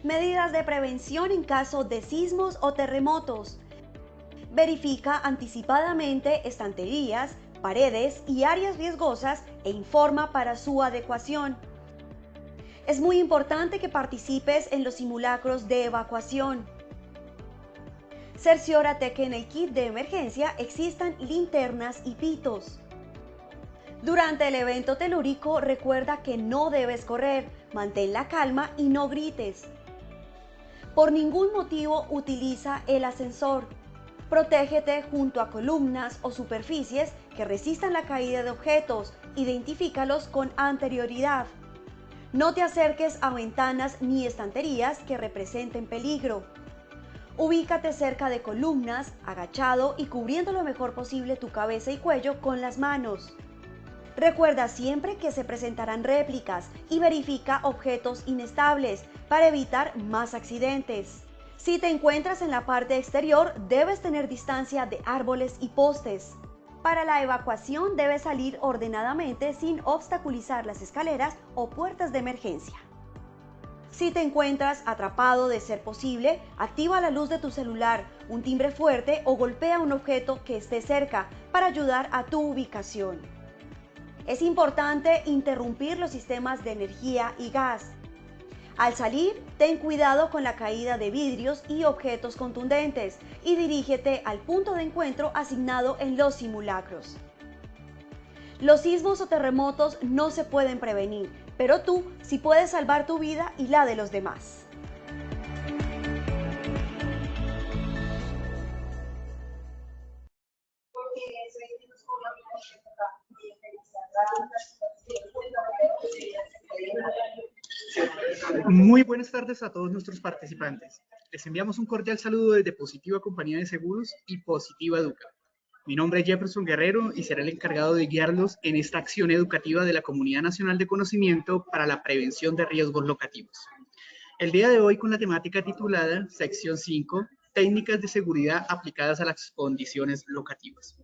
Medidas de prevención en caso de sismos o terremotos. Verifica anticipadamente estanterías, paredes y áreas riesgosas e informa para su adecuación. Es muy importante que participes en los simulacros de evacuación. Cerciórate que en el kit de emergencia existan linternas y pitos. Durante el evento telúrico, recuerda que no debes correr, mantén la calma y no grites. Por ningún motivo utiliza el ascensor. Protégete junto a columnas o superficies que resistan la caída de objetos. Identifícalos con anterioridad. No te acerques a ventanas ni estanterías que representen peligro. Ubícate cerca de columnas, agachado y cubriendo lo mejor posible tu cabeza y cuello con las manos. Recuerda siempre que se presentarán réplicas y verifica objetos inestables para evitar más accidentes. Si te encuentras en la parte exterior, debes tener distancia de árboles y postes. Para la evacuación debes salir ordenadamente sin obstaculizar las escaleras o puertas de emergencia. Si te encuentras atrapado, de ser posible, activa la luz de tu celular, un timbre fuerte o golpea un objeto que esté cerca para ayudar a tu ubicación. Es importante interrumpir los sistemas de energía y gas. Al salir, ten cuidado con la caída de vidrios y objetos contundentes y dirígete al punto de encuentro asignado en los simulacros. Los sismos o terremotos no se pueden prevenir, pero tú sí puedes salvar tu vida y la de los demás. Muy buenas tardes a todos nuestros participantes. Les enviamos un cordial saludo desde Positiva Compañía de Seguros y Positiva Educa. Mi nombre es Jefferson Guerrero y seré el encargado de guiarlos en esta acción educativa de la Comunidad Nacional de Conocimiento para la Prevención de Riesgos Locativos. El día de hoy con la temática titulada Sección 5, Técnicas de Seguridad aplicadas a las condiciones locativas.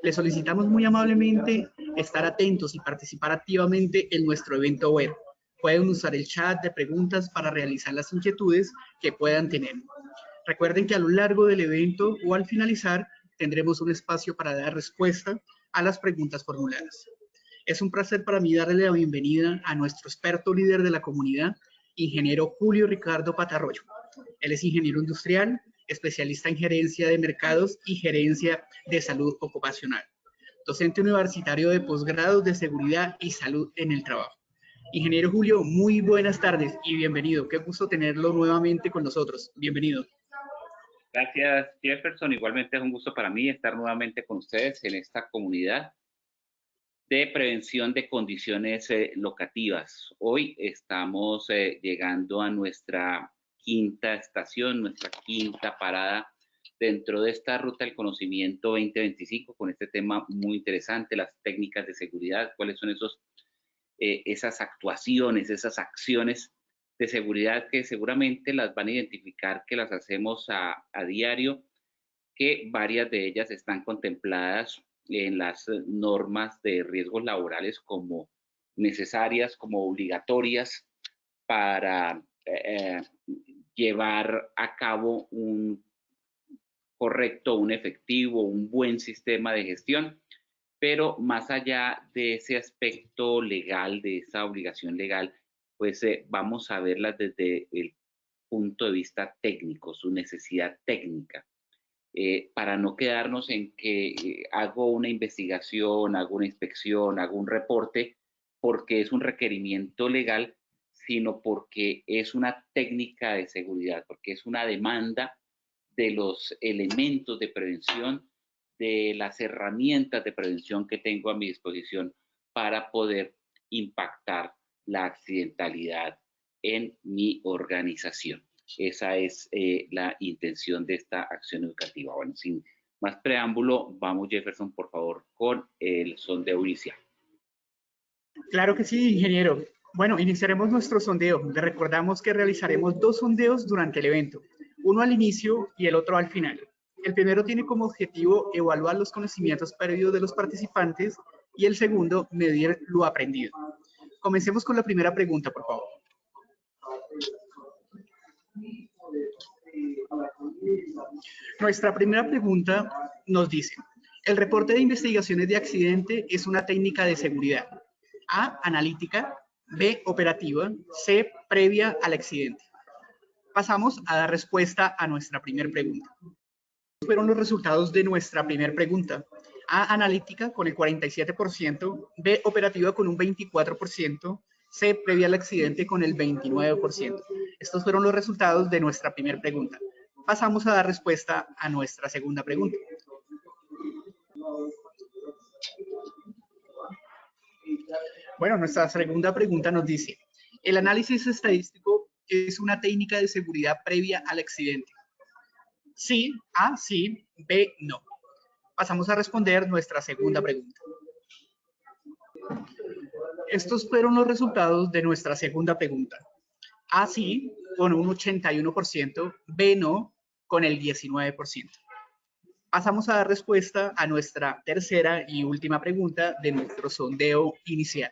Les solicitamos muy amablemente estar atentos y participar activamente en nuestro evento web. Pueden usar el chat de preguntas para realizar las inquietudes que puedan tener. Recuerden que a lo largo del evento o al finalizar tendremos un espacio para dar respuesta a las preguntas formuladas. Es un placer para mí darle la bienvenida a nuestro experto líder de la comunidad, ingeniero Julio Ricardo Patarroyo. Él es ingeniero industrial, especialista en gerencia de mercados y gerencia de salud ocupacional, docente universitario de posgrados de seguridad y salud en el trabajo. Ingeniero Julio, muy buenas tardes y bienvenido. Qué gusto tenerlo nuevamente con nosotros. Bienvenido. Gracias, Jefferson. Igualmente es un gusto para mí estar nuevamente con ustedes en esta comunidad de prevención de condiciones locativas. Hoy estamos llegando a nuestra quinta estación, nuestra quinta parada dentro de esta Ruta del Conocimiento 2025 con este tema muy interesante, las técnicas de seguridad, cuáles son esas actuaciones, esas acciones de seguridad que seguramente las van a identificar, que las hacemos a diario, que varias de ellas están contempladas en las normas de riesgos laborales como necesarias, como obligatorias para llevar a cabo un correcto, un efectivo, un buen sistema de gestión. Pero más allá de ese aspecto legal, de esa obligación legal, pues vamos a verlas desde el punto de vista técnico, su necesidad técnica, para no quedarnos en que hago una investigación, hago una inspección, hago un reporte, porque es un requerimiento legal, sino porque es una técnica de seguridad, porque es una demanda de los elementos de prevención, de las herramientas de prevención que tengo a mi disposición para poder impactar la accidentalidad en mi organización. Esa es la intención de esta acción educativa. Bueno, sin más preámbulo, vamos, Jefferson, por favor, con el sondeo inicial. Claro que sí, ingeniero. Bueno, iniciaremos nuestro sondeo. Les recordamos que realizaremos 2 sondeos durante el evento, uno al inicio y el otro al final. El primero tiene como objetivo evaluar los conocimientos previos de los participantes y el segundo, medir lo aprendido. Comencemos con la primera pregunta, por favor. Nuestra primera pregunta nos dice, el reporte de investigaciones de accidente es una técnica de seguridad. A, analítica, B, operativa, C, previa al accidente. Pasamos a dar respuesta a nuestra primera pregunta. Estos fueron los resultados de nuestra primera pregunta. A, analítica con el 47%, B, operativa con un 24%, C, previa al accidente con el 29%. Estos fueron los resultados de nuestra primera pregunta. Pasamos a dar respuesta a nuestra segunda pregunta. Bueno, nuestra segunda pregunta nos dice, el análisis estadístico es una técnica de seguridad previa al accidente. Sí, A, sí, B, no. Pasamos a responder nuestra segunda pregunta. Estos fueron los resultados de nuestra segunda pregunta. A, sí, con un 81%, B, no, con el 19%. Pasamos a dar respuesta a nuestra tercera y última pregunta de nuestro sondeo inicial.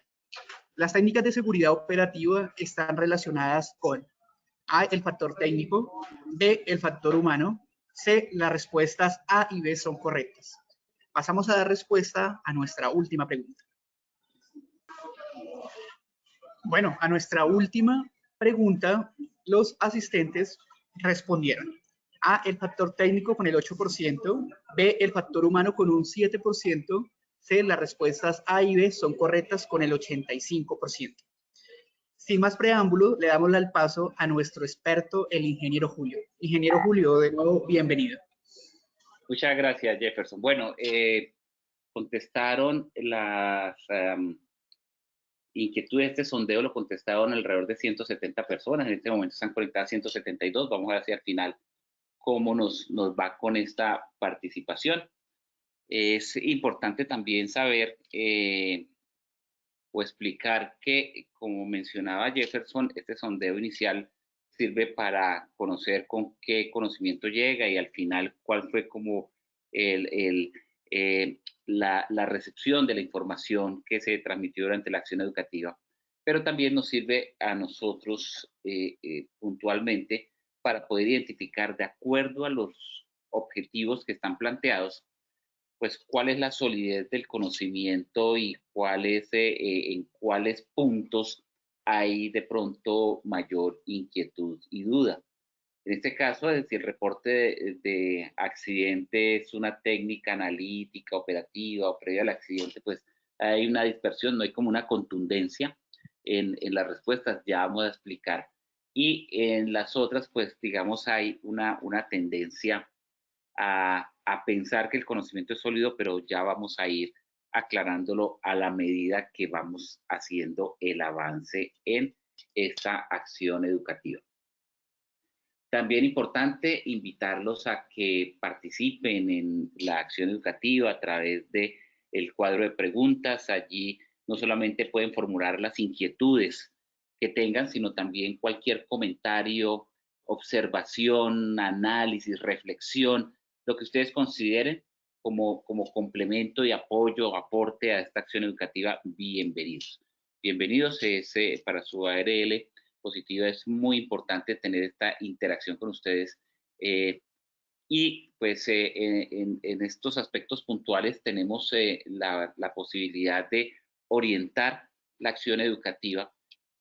Las técnicas de seguridad operativa están relacionadas con A, el factor técnico, B, el factor humano, C, las respuestas A y B son correctas. Pasamos a dar respuesta a nuestra última pregunta. Bueno, a nuestra última pregunta, los asistentes respondieron. A, el factor técnico con el 8%, B, el factor humano con un 7%, C, las respuestas A y B son correctas con el 85%. Sin más preámbulo, le damos el paso a nuestro experto, el ingeniero Julio. Ingeniero Julio, de nuevo, bienvenido. Muchas gracias, Jefferson. Bueno, contestaron las inquietudes de este sondeo, lo contestaron alrededor de 170 personas. En este momento están conectadas 172. Vamos a ver si al final cómo nos va con esta participación. Es importante también saber o explicar que, como mencionaba Jefferson, este sondeo inicial sirve para conocer con qué conocimiento llega y al final cuál fue como la recepción de la información que se transmitió durante la acción educativa, pero también nos sirve a nosotros puntualmente para poder identificar, de acuerdo a los objetivos que están planteados, pues cuál es la solidez del conocimiento y en cuáles puntos hay de pronto mayor inquietud y duda. En este caso, es decir, el reporte de accidente es una técnica analítica, operativa o previa al accidente, pues hay una dispersión, no hay como una contundencia en las respuestas, ya vamos a explicar. Y en las otras, pues digamos, hay una tendencia a pensar que el conocimiento es sólido, pero ya vamos a ir aclarándolo a la medida que vamos haciendo el avance en esta acción educativa. También importante invitarlos a que participen en la acción educativa a través del cuadro de preguntas. Allí no solamente pueden formular las inquietudes que tengan, sino también cualquier comentario, observación, análisis, reflexión, lo que ustedes consideren como complemento y apoyo, aporte a esta acción educativa, bienvenidos. Bienvenidos, para su ARL positiva es muy importante tener esta interacción con ustedes y pues en estos aspectos puntuales tenemos la posibilidad de orientar la acción educativa,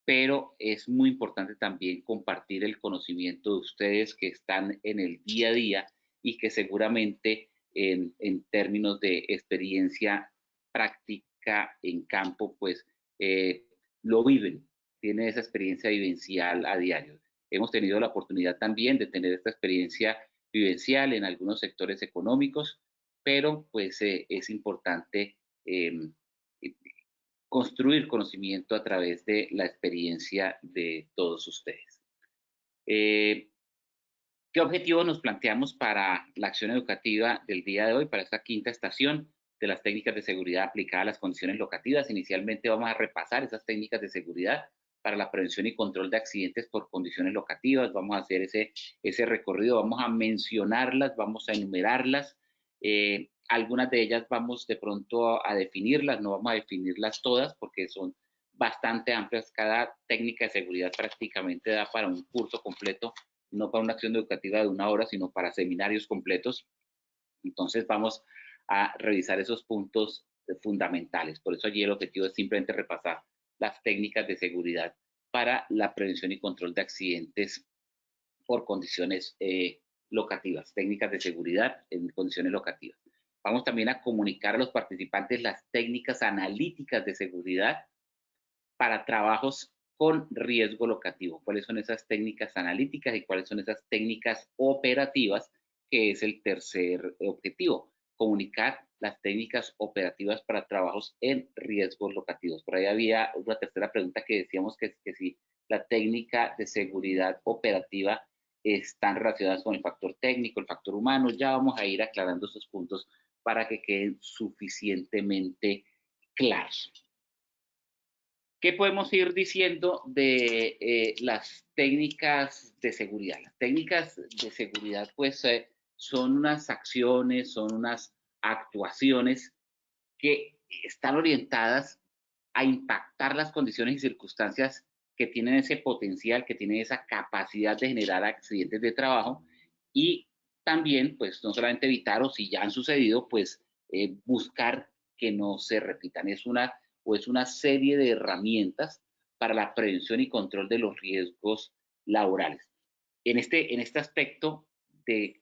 pero es muy importante también compartir el conocimiento de ustedes que están en el día a día y que seguramente en términos de experiencia práctica en campo, pues lo viven, tienen esa experiencia vivencial a diario. Hemos tenido la oportunidad también de tener esta experiencia vivencial en algunos sectores económicos, pero pues es importante construir conocimiento a través de la experiencia de todos ustedes. ¿Qué objetivos nos planteamos para la acción educativa del día de hoy, para esta quinta estación de las técnicas de seguridad aplicadas a las condiciones locativas? Inicialmente vamos a repasar esas técnicas de seguridad para la prevención y control de accidentes por condiciones locativas. Vamos a hacer ese recorrido, vamos a mencionarlas, vamos a enumerarlas. Algunas de ellas vamos de pronto a definirlas, no vamos a definirlas todas porque son bastante amplias. Cada técnica de seguridad prácticamente da para un curso completo no para una acción educativa de 1 hora, sino para seminarios completos. Entonces vamos a revisar esos puntos fundamentales. Por eso allí el objetivo es simplemente repasar las técnicas de seguridad para la prevención y control de accidentes por condiciones locativas, técnicas de seguridad en condiciones locativas. Vamos también a comunicar a los participantes las técnicas analíticas de seguridad para trabajos con riesgo locativo. ¿Cuáles son esas técnicas analíticas y cuáles son esas técnicas operativas, que es el tercer objetivo? Comunicar las técnicas operativas para trabajos en riesgos locativos. Por ahí había una tercera pregunta que decíamos que si la técnica de seguridad operativa están relacionadas con el factor técnico, el factor humano. Ya vamos a ir aclarando esos puntos para que queden suficientemente claros. ¿Qué podemos ir diciendo de las técnicas de seguridad? Las técnicas de seguridad, pues, son unas acciones, son unas actuaciones que están orientadas a impactar las condiciones y circunstancias que tienen ese potencial, que tienen esa capacidad de generar accidentes de trabajo, y también, pues, no solamente evitar, o si ya han sucedido, pues, buscar que no se repitan. Es una serie de herramientas para la prevención y control de los riesgos laborales. En este aspecto de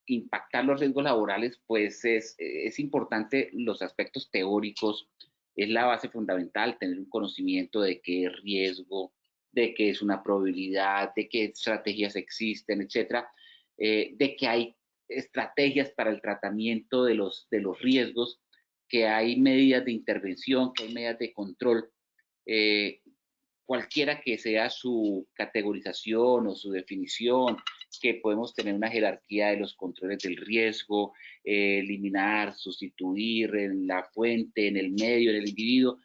impactar los riesgos laborales, pues es importante los aspectos teóricos. Es la base fundamental tener un conocimiento de qué es riesgo, de qué es una probabilidad, de qué estrategias existen, etcétera, de que hay estrategias para el tratamiento de los riesgos, que hay medidas de intervención, que hay medidas de control. Cualquiera que sea su categorización o su definición, que podemos tener una jerarquía de los controles del riesgo, eliminar, sustituir en la fuente, en el medio, en el individuo,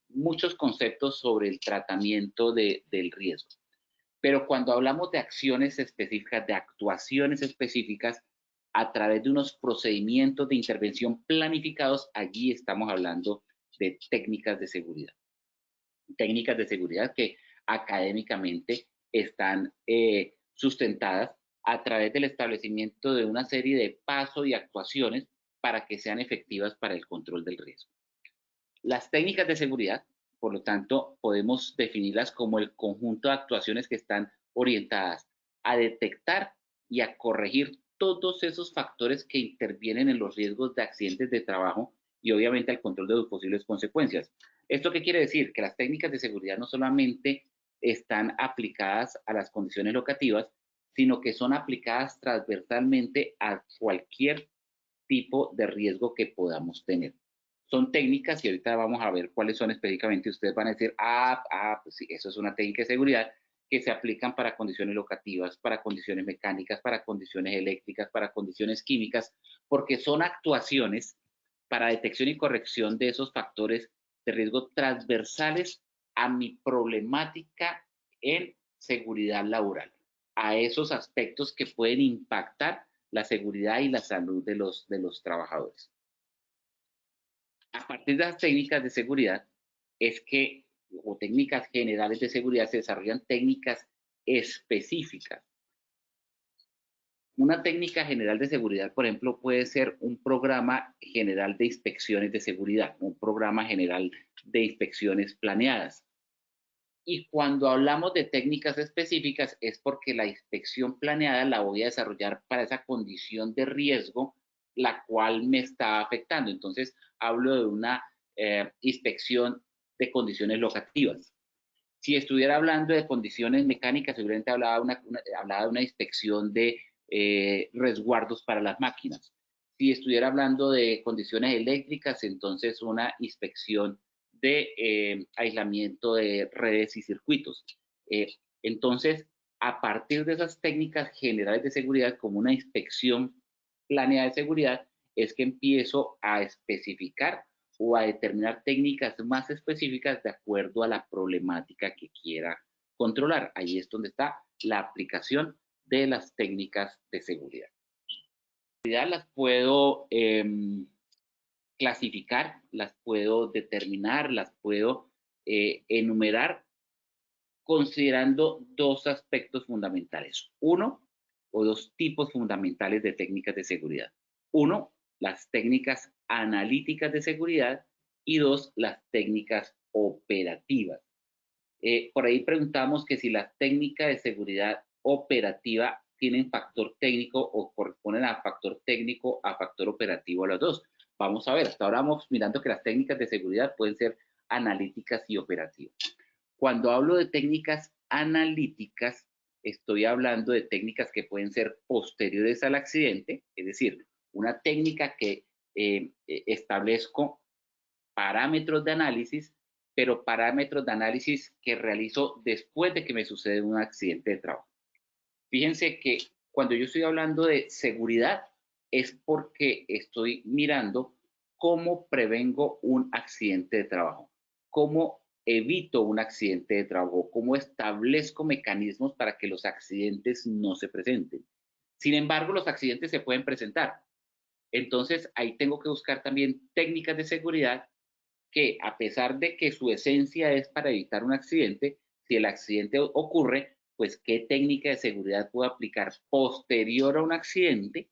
muchos conceptos sobre el tratamiento del riesgo. Pero cuando hablamos de acciones específicas, de actuaciones específicas, a través de unos procedimientos de intervención planificados, allí estamos hablando de técnicas de seguridad. Técnicas de seguridad que académicamente están sustentadas a través del establecimiento de una serie de pasos y actuaciones para que sean efectivas para el control del riesgo. Las técnicas de seguridad, por lo tanto, podemos definirlas como el conjunto de actuaciones que están orientadas a detectar y a corregir todos esos factores que intervienen en los riesgos de accidentes de trabajo y obviamente al control de sus posibles consecuencias. ¿Esto qué quiere decir? Que las técnicas de seguridad no solamente están aplicadas a las condiciones locativas, sino que son aplicadas transversalmente a cualquier tipo de riesgo que podamos tener. Son técnicas, y ahorita vamos a ver cuáles son específicamente. Ustedes van a decir, pues sí, eso es una técnica de seguridad, que se aplican para condiciones locativas, para condiciones mecánicas, para condiciones eléctricas, para condiciones químicas, porque son actuaciones para detección y corrección de esos factores de riesgo transversales a mi problemática en seguridad laboral, a esos aspectos que pueden impactar la seguridad y la salud de los trabajadores. A partir de las técnicas de seguridad es que, o técnicas generales de seguridad, se desarrollan técnicas específicas. Una técnica general de seguridad, por ejemplo, puede ser un programa general de inspecciones de seguridad, un programa general de inspecciones planeadas. Y cuando hablamos de técnicas específicas es porque la inspección planeada la voy a desarrollar para esa condición de riesgo la cual me está afectando. Entonces, hablo de una inspección de condiciones locativas. Si estuviera hablando de condiciones mecánicas, seguramente hablaba de una inspección de resguardos para las máquinas. Si estuviera hablando de condiciones eléctricas, entonces una inspección de aislamiento de redes y circuitos. Entonces, a partir de esas técnicas generales de seguridad, como una inspección planeada de seguridad, es que empiezo a especificar o a determinar técnicas más específicas de acuerdo a la problemática que quiera controlar. Ahí es donde está la aplicación de las técnicas de seguridad. Las puedo clasificar, las puedo determinar, las puedo enumerar considerando dos aspectos fundamentales. Uno, o dos tipos fundamentales de técnicas de seguridad. Uno, las técnicas analíticas de seguridad y dos, las técnicas operativas. Por ahí preguntamos que si la técnica de seguridad operativa tienen factor técnico o corresponden a factor técnico, a factor operativo, a los dos. Vamos a ver, hasta ahora vamos mirando que las técnicas de seguridad pueden ser analíticas y operativas. Cuando hablo de técnicas analíticas, estoy hablando de técnicas que pueden ser posteriores al accidente, es decir, una técnica que establezco parámetros de análisis, pero parámetros de análisis que realizo después de que me sucede un accidente de trabajo. Fíjense que cuando yo estoy hablando de seguridad es porque estoy mirando cómo prevengo un accidente de trabajo, cómo evito un accidente de trabajo, cómo establezco mecanismos para que los accidentes no se presenten. Sin embargo, los accidentes se pueden presentar. Entonces, ahí tengo que buscar también técnicas de seguridad que, a pesar de que su esencia es para evitar un accidente, si el accidente ocurre, pues qué técnica de seguridad puedo aplicar posterior a un accidente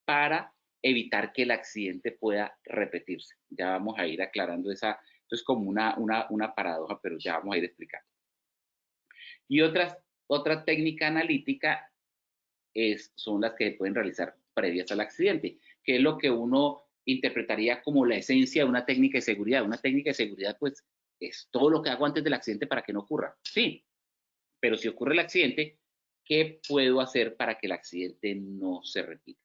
para evitar que el accidente pueda repetirse. Ya vamos a ir aclarando esa, esto es como una paradoja, pero ya vamos a ir explicando. Y otra técnica analítica son las que pueden realizar previas al accidente, que es lo que uno interpretaría como la esencia de una técnica de seguridad. Una técnica de seguridad, pues, es todo lo que hago antes del accidente para que no ocurra. Sí, pero si ocurre el accidente, ¿qué puedo hacer para que el accidente no se repita?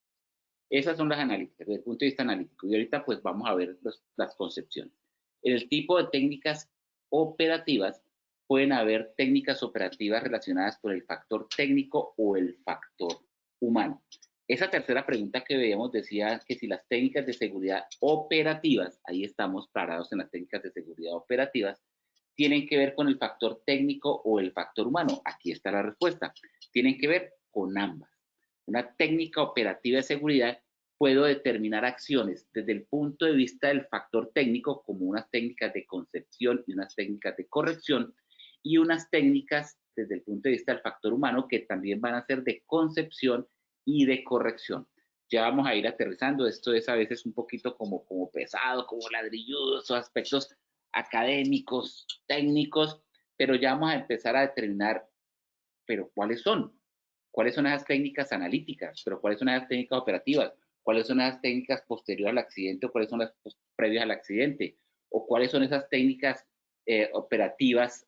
Esas son las analíticas, desde el punto de vista analítico. Y ahorita, pues, vamos a ver las concepciones. En el tipo de técnicas operativas, pueden haber técnicas operativas relacionadas con el factor técnico o el factor humano. Esa tercera pregunta que veíamos decía que si las técnicas de seguridad operativas, ahí estamos parados en las técnicas de seguridad operativas, tienen que ver con el factor técnico o el factor humano. Aquí está la respuesta. Tienen que ver con ambas. Una técnica operativa de seguridad puedo determinar acciones desde el punto de vista del factor técnico, como unas técnicas de concepción y unas técnicas de corrección, y unas técnicas desde el punto de vista del factor humano que también van a ser de concepción y de corrección. Ya vamos a ir aterrizando, esto es a veces un poquito como pesado, como ladrilludo, esos aspectos académicos, técnicos, pero ya vamos a empezar a determinar, pero ¿cuáles son? ¿Cuáles son esas técnicas analíticas? ¿Pero cuáles son esas técnicas operativas? ¿Cuáles son esas técnicas posteriores al accidente o cuáles son las previas al accidente? ¿O cuáles son esas técnicas operativas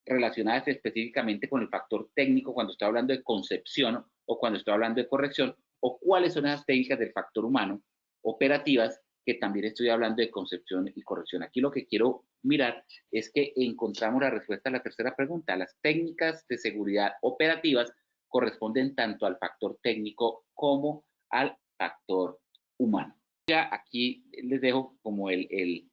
relacionadas específicamente con el factor técnico cuando estoy hablando de concepción o cuando estoy hablando de corrección? ¿O cuáles son esas técnicas del factor humano operativas que también estoy hablando de concepción y corrección? Aquí lo que quiero mirar es que encontramos la respuesta a la tercera pregunta. Las técnicas de seguridad operativas corresponden tanto al factor técnico como al factor humano. Ya aquí les dejo como el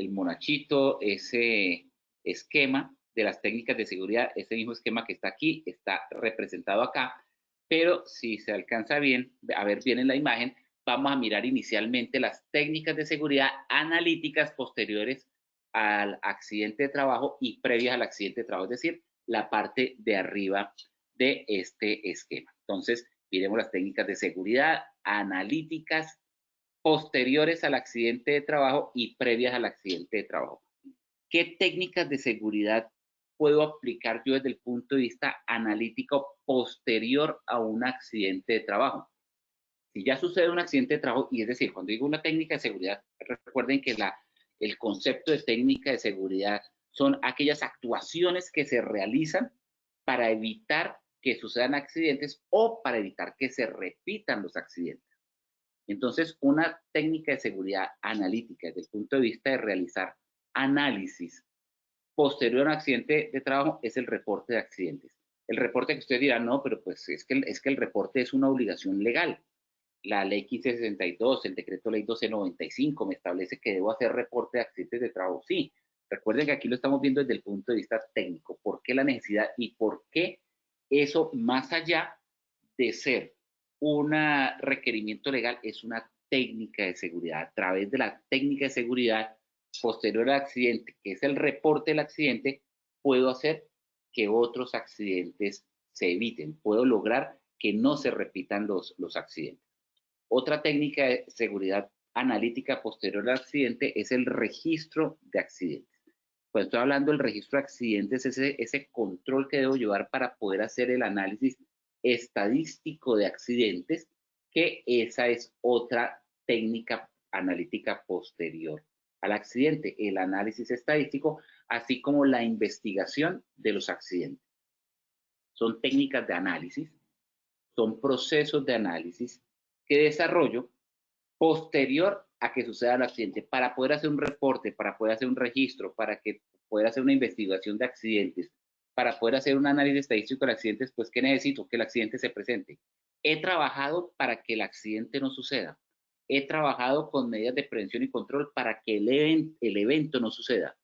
monachito, ese esquema de las técnicas de seguridad, ese mismo esquema que está aquí, está representado acá, pero si se alcanza a ver bien en la imagen, vamos a mirar inicialmente las técnicas de seguridad analíticas posteriores al accidente de trabajo y previas al accidente de trabajo, es decir, la parte de arriba de este esquema. Entonces, miremos las técnicas de seguridad analíticas posteriores al accidente de trabajo y previas al accidente de trabajo. ¿Qué técnicas de seguridad puedo aplicar yo desde el punto de vista analítico posterior a un accidente de trabajo? Si ya sucede un accidente de trabajo, y es decir, cuando digo una técnica de seguridad, recuerden que el concepto de técnica de seguridad son aquellas actuaciones que se realizan para evitar que sucedan accidentes o para evitar que se repitan los accidentes. Entonces, una técnica de seguridad analítica desde el punto de vista de realizar análisis posterior a un accidente de trabajo es el reporte de accidentes. El reporte que ustedes dirán, no, pero pues es que el reporte es una obligación legal. La ley 1562, el decreto ley 1295 me establece que debo hacer reporte de accidentes de trabajo. Sí, recuerden que aquí lo estamos viendo desde el punto de vista técnico. ¿Por qué la necesidad y por qué eso, más allá de ser un requerimiento legal, es una técnica de seguridad? A través de la técnica de seguridad posterior al accidente, que es el reporte del accidente, puedo hacer que otros accidentes se eviten, puedo lograr que no se repitan los accidentes. Otra técnica de seguridad analítica posterior al accidente es el registro de accidentes. Cuando estoy hablando del registro de accidentes, ese control que debo llevar para poder hacer el análisis estadístico de accidentes, que esa es otra técnica analítica posterior al accidente, el análisis estadístico, así como la investigación de los accidentes. Son técnicas de análisis, son procesos de análisis que desarrollo posterior a que suceda el accidente, para poder hacer un reporte, para poder hacer un registro, para que poder hacer una investigación de accidentes, para poder hacer un análisis estadístico de accidentes. Pues, ¿qué necesito? Que el accidente se presente. He trabajado para que el accidente no suceda. He trabajado con medidas de prevención y control para que el evento no suceda.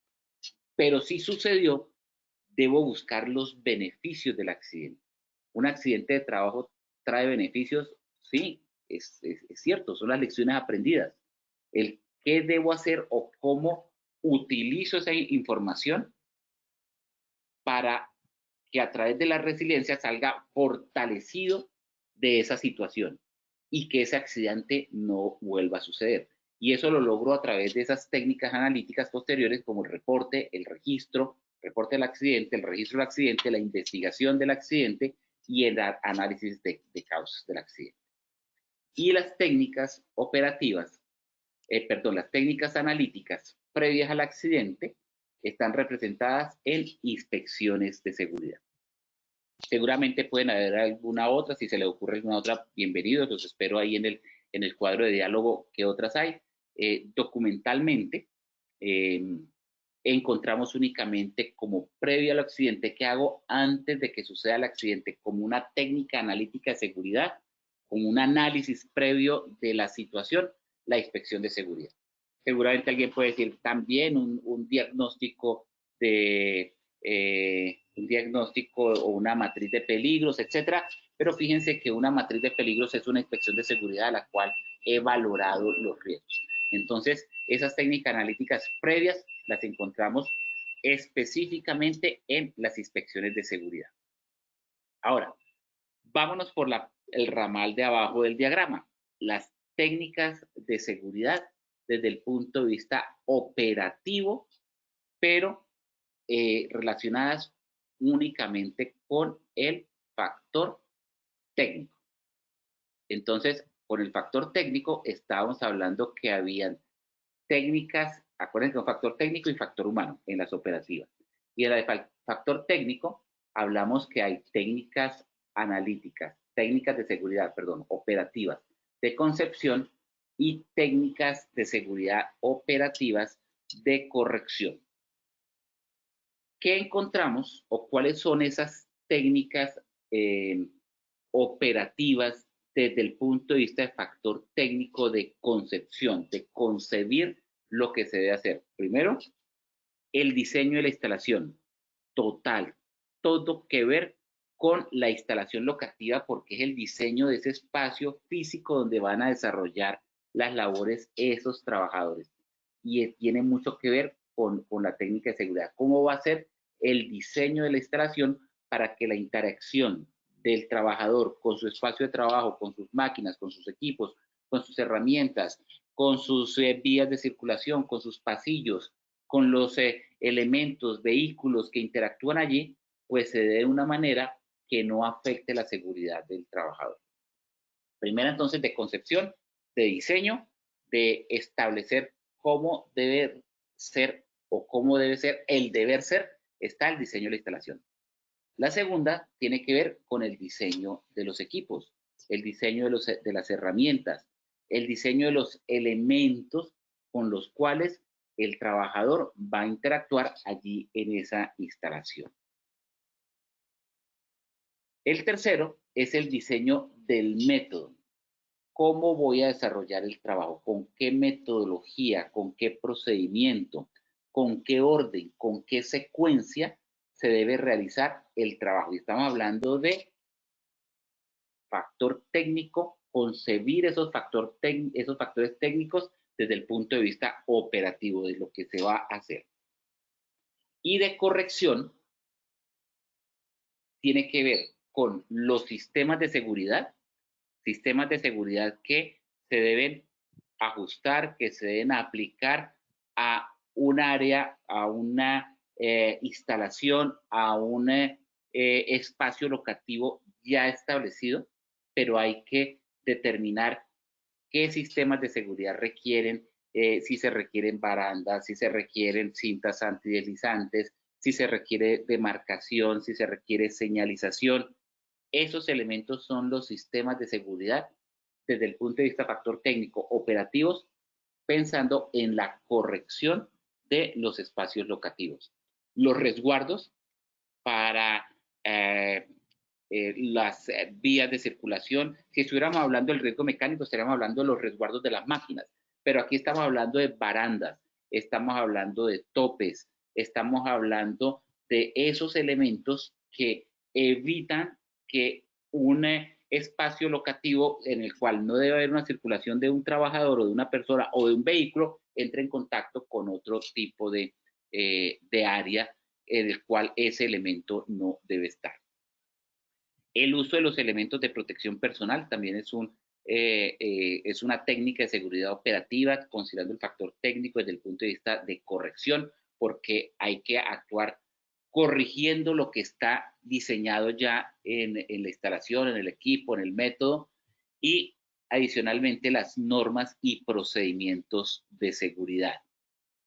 Pero si sucedió, debo buscar los beneficios del accidente. Un accidente de trabajo trae beneficios, sí, es cierto, son las lecciones aprendidas. El qué debo hacer o cómo utilizo esa información para que a través de la resiliencia salga fortalecido de esa situación y que ese accidente no vuelva a suceder. Y eso lo logro a través de esas técnicas analíticas posteriores, como el reporte, el registro, reporte del accidente, el registro del accidente, la investigación del accidente y el análisis de causas del accidente. Y las técnicas operativas, las técnicas analíticas previas al accidente están representadas en inspecciones de seguridad. Seguramente pueden haber alguna otra, si se le ocurre alguna otra, bienvenidos, los espero ahí en el cuadro de diálogo que otras hay. Documentalmente, encontramos únicamente como previo al accidente, ¿qué hago antes de que suceda el accidente? Como una técnica analítica de seguridad, como un análisis previo de la situación, la inspección de seguridad. Seguramente alguien puede decir también un diagnóstico o una matriz de peligros, etcétera, pero fíjense que una matriz de peligros es una inspección de seguridad a la cual he valorado los riesgos. Entonces, esas técnicas analíticas previas las encontramos específicamente en las inspecciones de seguridad. Ahora, vámonos por el ramal de abajo del diagrama, las técnicas de seguridad desde el punto de vista operativo, pero relacionadas únicamente con el factor técnico. Entonces, con el factor técnico estábamos hablando que habían técnicas, acuérdense, un factor técnico y factor humano en las operativas. Y en la de factor técnico hablamos que hay técnicas analíticas, técnicas de seguridad, operativas de concepción y técnicas de seguridad operativas de corrección. ¿Qué encontramos o cuáles son esas técnicas operativas desde el punto de vista de factor técnico de concepción, de concebir lo que se debe hacer? Primero, el diseño de la instalación total, todo que ver con la instalación locativa, porque es el diseño de ese espacio físico donde van a desarrollar las labores esos trabajadores. Y tiene mucho que ver con la técnica de seguridad. ¿Cómo va a ser el diseño de la instalación para que la interacción del trabajador con su espacio de trabajo, con sus máquinas, con sus equipos, con sus herramientas, con sus vías de circulación, con sus pasillos, con los elementos, vehículos que interactúan allí, pues se dé de una manera que no afecte la seguridad del trabajador? Primera, entonces, de concepción, de diseño, de establecer cómo debe ser o cómo debe ser el deber ser, está el diseño de la instalación. La segunda tiene que ver con el diseño de los equipos, el diseño de las herramientas, el diseño de los elementos con los cuales el trabajador va a interactuar allí en esa instalación. El tercero es el diseño del método. ¿Cómo voy a desarrollar el trabajo? ¿Con qué metodología? ¿Con qué procedimiento? ¿Con qué orden? ¿Con qué secuencia se debe realizar el trabajo? Y estamos hablando de factor técnico, concebir esos factores técnicos desde el punto de vista operativo de lo que se va a hacer. Y de corrección, tiene que ver con los sistemas de seguridad que se deben ajustar, que se deben aplicar a un área, a una instalación, a un espacio locativo ya establecido, pero hay que determinar qué sistemas de seguridad requieren, si se requieren barandas, si se requieren cintas antideslizantes, si se requiere demarcación, si se requiere señalización. Esos elementos son los sistemas de seguridad desde el punto de vista factor técnico operativos, pensando en la corrección de los espacios locativos. Los resguardos para las vías de circulación. Si estuviéramos hablando del riesgo mecánico, estaríamos hablando de los resguardos de las máquinas, pero aquí estamos hablando de barandas, estamos hablando de topes, estamos hablando de esos elementos que evitan que un espacio locativo en el cual no debe haber una circulación de un trabajador o de una persona o de un vehículo entre en contacto con otro tipo de área en el cual ese elemento no debe estar. El uso de los elementos de protección personal también es una técnica de seguridad operativa, considerando el factor técnico desde el punto de vista de corrección, porque hay que actuar corrigiendo lo que está diseñado ya en la instalación, en el equipo, en el método, y adicionalmente las normas y procedimientos de seguridad,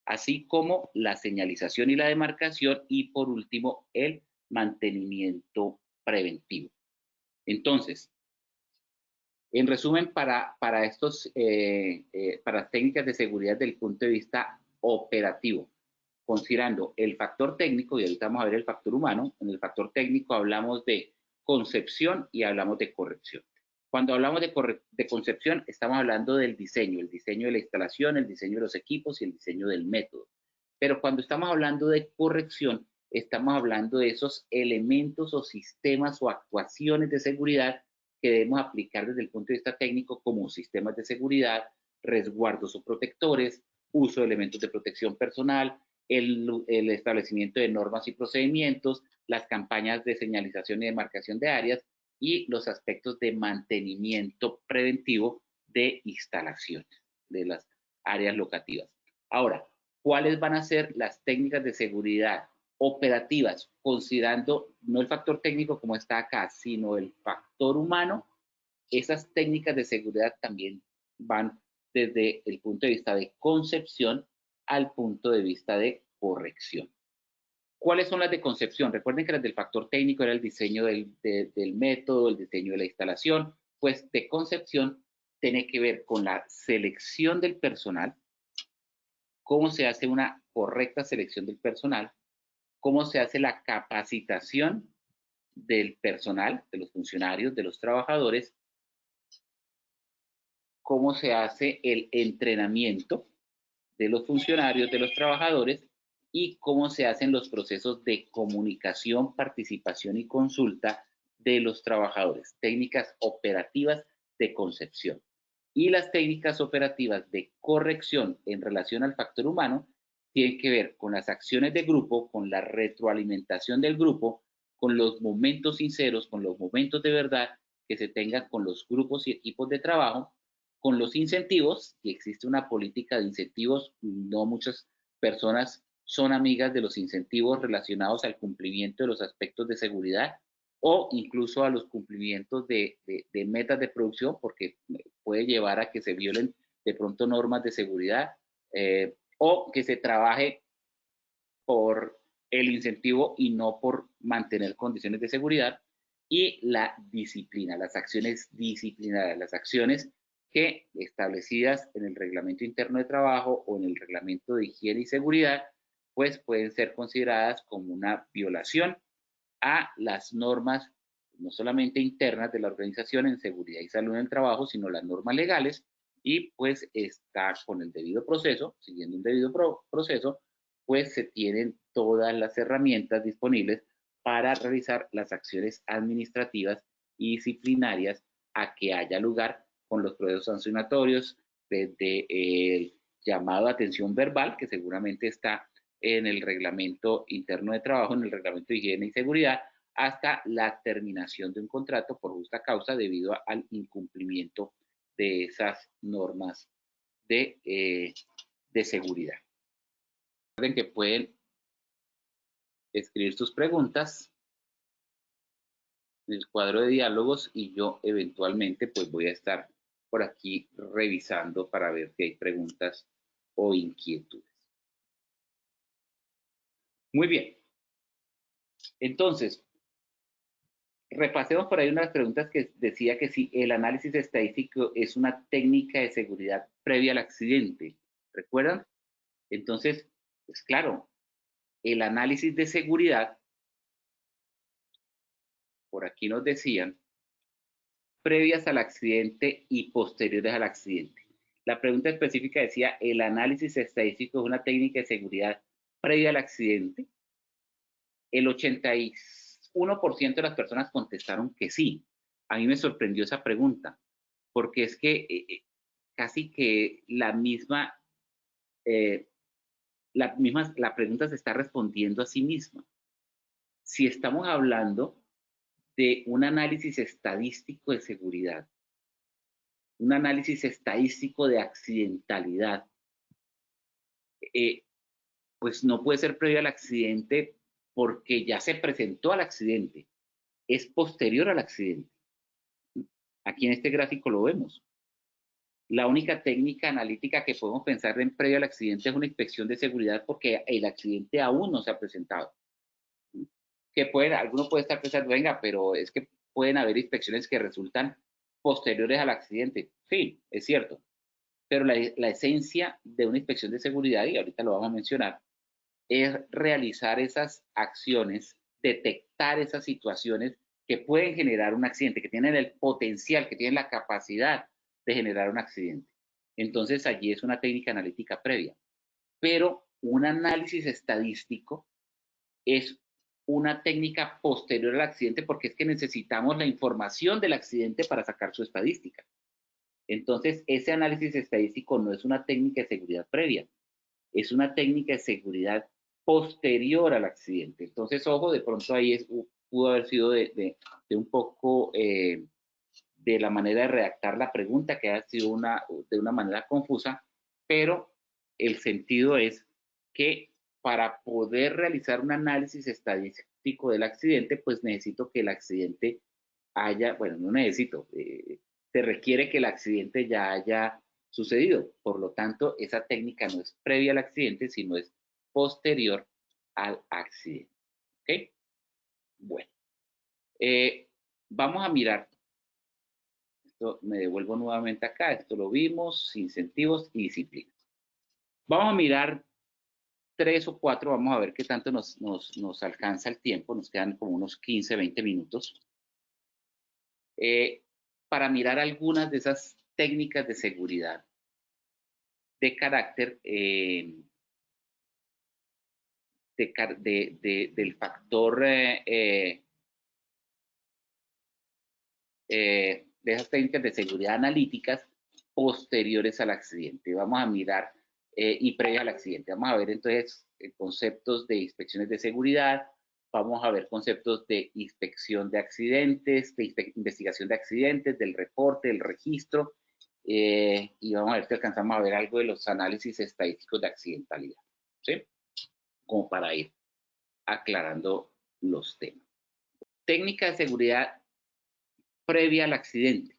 así como la señalización y la demarcación, y por último, el mantenimiento preventivo. Entonces, en resumen, para técnicas de seguridad desde el punto de vista operativo, considerando el factor técnico, y ahorita vamos a ver el factor humano. En el factor técnico hablamos de concepción y hablamos de corrección. Cuando hablamos de concepción, estamos hablando del diseño, el diseño de la instalación, el diseño de los equipos y el diseño del método. Pero cuando estamos hablando de corrección, estamos hablando de esos elementos o sistemas o actuaciones de seguridad que debemos aplicar desde el punto de vista técnico, como sistemas de seguridad, resguardos o protectores, uso de elementos de protección personal, el establecimiento de normas y procedimientos, las campañas de señalización y demarcación de áreas y los aspectos de mantenimiento preventivo de instalaciones de las áreas locativas. Ahora, ¿cuáles van a ser las técnicas de seguridad operativas, considerando no el factor técnico como está acá, sino el factor humano? Esas técnicas de seguridad también van desde el punto de vista de concepción al punto de vista de corrección. ¿Cuáles son las de concepción? Recuerden que las del factor técnico era el diseño del método, el diseño de la instalación. Pues de concepción tiene que ver con la selección del personal, cómo se hace una correcta selección del personal, cómo se hace la capacitación del personal, de los funcionarios, de los trabajadores, cómo se hace el entrenamiento de los funcionarios, de los trabajadores, y cómo se hacen los procesos de comunicación, participación y consulta de los trabajadores. Técnicas operativas de concepción. Y las técnicas operativas de corrección en relación al factor humano tienen que ver con las acciones de grupo, con la retroalimentación del grupo, con los momentos sinceros, con los momentos de verdad que se tengan con los grupos y equipos de trabajo, con los incentivos, y existe una política de incentivos. No muchas personas son amigas de los incentivos relacionados al cumplimiento de los aspectos de seguridad o incluso a los cumplimientos de metas de producción, porque puede llevar a que se violen de pronto normas de seguridad o que se trabaje por el incentivo y no por mantener condiciones de seguridad. Y la disciplina, las acciones disciplinarias, las acciones que establecidas en el reglamento interno de trabajo o en el reglamento de higiene y seguridad, pues pueden ser consideradas como una violación a las normas, no solamente internas de la organización en seguridad y salud en el trabajo, sino las normas legales, y pues está con el debido proceso, siguiendo un debido proceso, pues se tienen todas las herramientas disponibles para realizar las acciones administrativas y disciplinarias a que haya lugar, con los procesos sancionatorios, desde el llamado a atención verbal, que seguramente está en el reglamento interno de trabajo, en el reglamento de higiene y seguridad, hasta la terminación de un contrato por justa causa debido al incumplimiento de esas normas de seguridad. Recuerden que pueden escribir sus preguntas en el cuadro de diálogos y yo eventualmente pues voy a estar por aquí revisando para ver si hay preguntas o inquietudes. Muy bien. Entonces, repasemos por ahí unas preguntas que decía que si el análisis estadístico es una técnica de seguridad previa al accidente. ¿Recuerdan? Entonces, pues claro, el análisis de seguridad, por aquí nos decían, previas al accidente y posteriores al accidente. La pregunta específica decía, ¿el análisis estadístico es una técnica de seguridad previa al accidente? El 81% de las personas contestaron que sí. A mí me sorprendió esa pregunta, porque es que casi que la pregunta se está respondiendo a sí misma. Si estamos hablando de un análisis estadístico de seguridad, un análisis estadístico de accidentalidad, pues no puede ser previo al accidente porque ya se presentó al accidente, es posterior al accidente. Aquí en este gráfico lo vemos. La única técnica analítica que podemos pensar en previo al accidente es una inspección de seguridad porque el accidente aún no se ha presentado. Alguno puede estar pensando, venga, pero es que pueden haber inspecciones que resultan posteriores al accidente. Sí, es cierto. Pero la esencia de una inspección de seguridad, y ahorita lo vamos a mencionar, es realizar esas acciones, detectar esas situaciones que pueden generar un accidente, que tienen el potencial, que tienen la capacidad de generar un accidente. Entonces, allí es una técnica analítica previa. Pero un análisis estadístico es una técnica posterior al accidente porque es que necesitamos la información del accidente para sacar su estadística. Entonces, ese análisis estadístico no es una técnica de seguridad previa, es una técnica de seguridad posterior al accidente. Entonces, ojo, de pronto ahí pudo haber sido de un poco de la manera de redactar la pregunta, que ha sido de una manera confusa, pero el sentido es que para poder realizar un análisis estadístico del accidente, pues necesito que el accidente no necesito, se requiere que el accidente ya haya sucedido. Por lo tanto, esa técnica no es previa al accidente, sino es posterior al accidente. ¿Ok? Bueno, vamos a mirar. Esto me devuelvo nuevamente acá. Esto lo vimos, incentivos y disciplinas. Vamos a mirar 3 o 4, vamos a ver qué tanto nos alcanza el tiempo. Nos quedan como unos 15, 20 minutos. Para mirar algunas de esas técnicas de seguridad de carácter del factor de esas técnicas de seguridad analíticas posteriores al accidente. Vamos a mirar y previas al accidente. Vamos a ver entonces conceptos de inspecciones de seguridad, vamos a ver conceptos de inspección de accidentes, de investigación de accidentes, del reporte, del registro, y vamos a ver si alcanzamos a ver algo de los análisis estadísticos de accidentalidad, ¿sí? Como para ir aclarando los temas. Técnica de seguridad previa al accidente,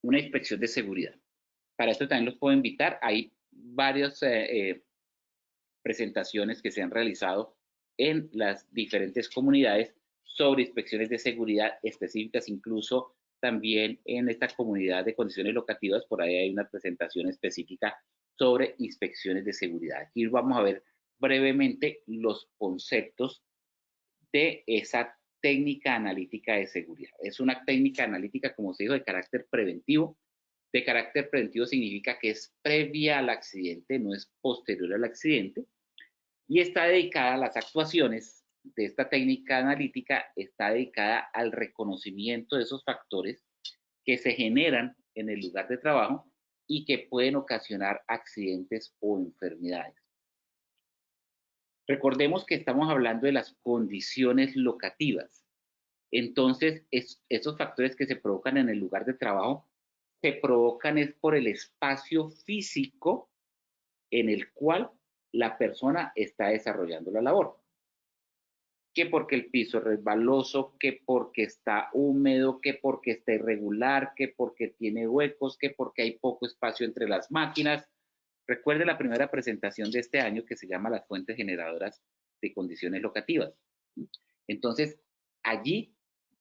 una inspección de seguridad. Para esto también los puedo invitar. Hay varias presentaciones que se han realizado en las diferentes comunidades sobre inspecciones de seguridad específicas, incluso también en esta comunidad de condiciones locativas, por ahí hay una presentación específica sobre inspecciones de seguridad. Aquí vamos a ver brevemente los conceptos de esa técnica analítica de seguridad. Es una técnica analítica, como se dijo, de carácter preventivo. De carácter preventivo significa que es previa al accidente, no es posterior al accidente, y está dedicada a las actuaciones de esta técnica analítica, está dedicada al reconocimiento de esos factores que se generan en el lugar de trabajo y que pueden ocasionar accidentes o enfermedades. Recordemos que estamos hablando de las condiciones locativas. Entonces, esos factores que se provocan en el lugar de trabajo se provocan es por el espacio físico en el cual la persona está desarrollando la labor. Que porque el piso es resbaloso, que porque está húmedo, que porque está irregular, que porque tiene huecos, que porque hay poco espacio entre las máquinas. Recuerde la primera presentación de este año que se llama las fuentes generadoras de condiciones locativas. Entonces, allí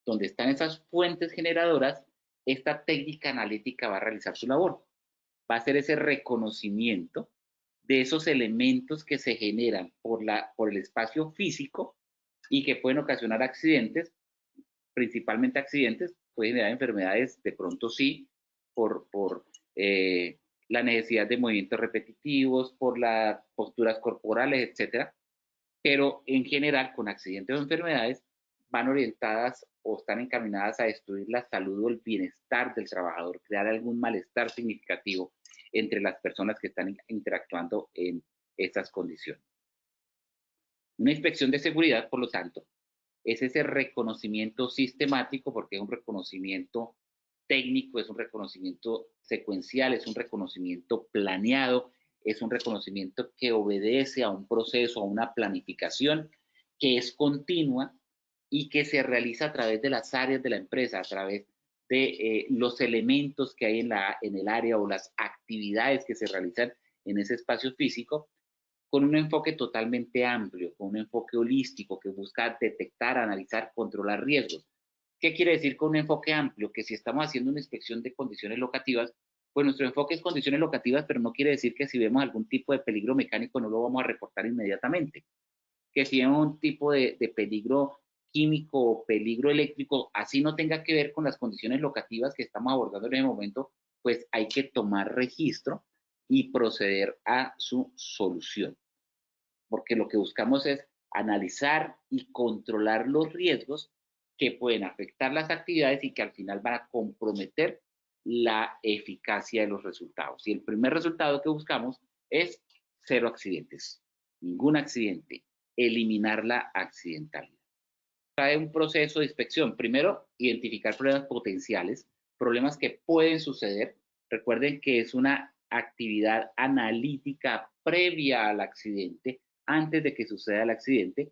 donde están esas fuentes generadoras, esta técnica analítica va a realizar su labor. Va a hacer ese reconocimiento de esos elementos que se generan por el espacio físico y que pueden ocasionar accidentes, principalmente accidentes, pueden generar enfermedades, de pronto sí, por la necesidad de movimientos repetitivos, por las posturas corporales, etcétera. Pero en general, con accidentes o enfermedades, van orientadas o están encaminadas a destruir la salud o el bienestar del trabajador, crear algún malestar significativo entre las personas que están interactuando en estas condiciones. Una inspección de seguridad, por lo tanto, es ese reconocimiento sistemático, porque es un reconocimiento técnico, es un reconocimiento secuencial, es un reconocimiento planeado, es un reconocimiento que obedece a un proceso, a una planificación que es continua y que se realiza a través de las áreas de la empresa, a través de los elementos que hay en el área o las actividades que se realizan en ese espacio físico, con un enfoque totalmente amplio, con un enfoque holístico que busca detectar, analizar, controlar riesgos. ¿Qué quiere decir con un enfoque amplio? Que si estamos haciendo una inspección de condiciones locativas, pues nuestro enfoque es condiciones locativas, pero no quiere decir que si vemos algún tipo de peligro mecánico no lo vamos a reportar inmediatamente. Que si vemos un tipo de peligro químico o peligro eléctrico, así no tenga que ver con las condiciones locativas que estamos abordando en ese momento, pues hay que tomar registro y proceder a su solución. Porque lo que buscamos es analizar y controlar los riesgos que pueden afectar las actividades y que al final van a comprometer la eficacia de los resultados. Y el primer resultado que buscamos es 0 accidentes, ningún accidente, eliminar la accidentalidad. Trae un proceso de inspección. Primero, identificar problemas potenciales, problemas que pueden suceder. Recuerden que es una actividad analítica previa al accidente, antes de que suceda el accidente.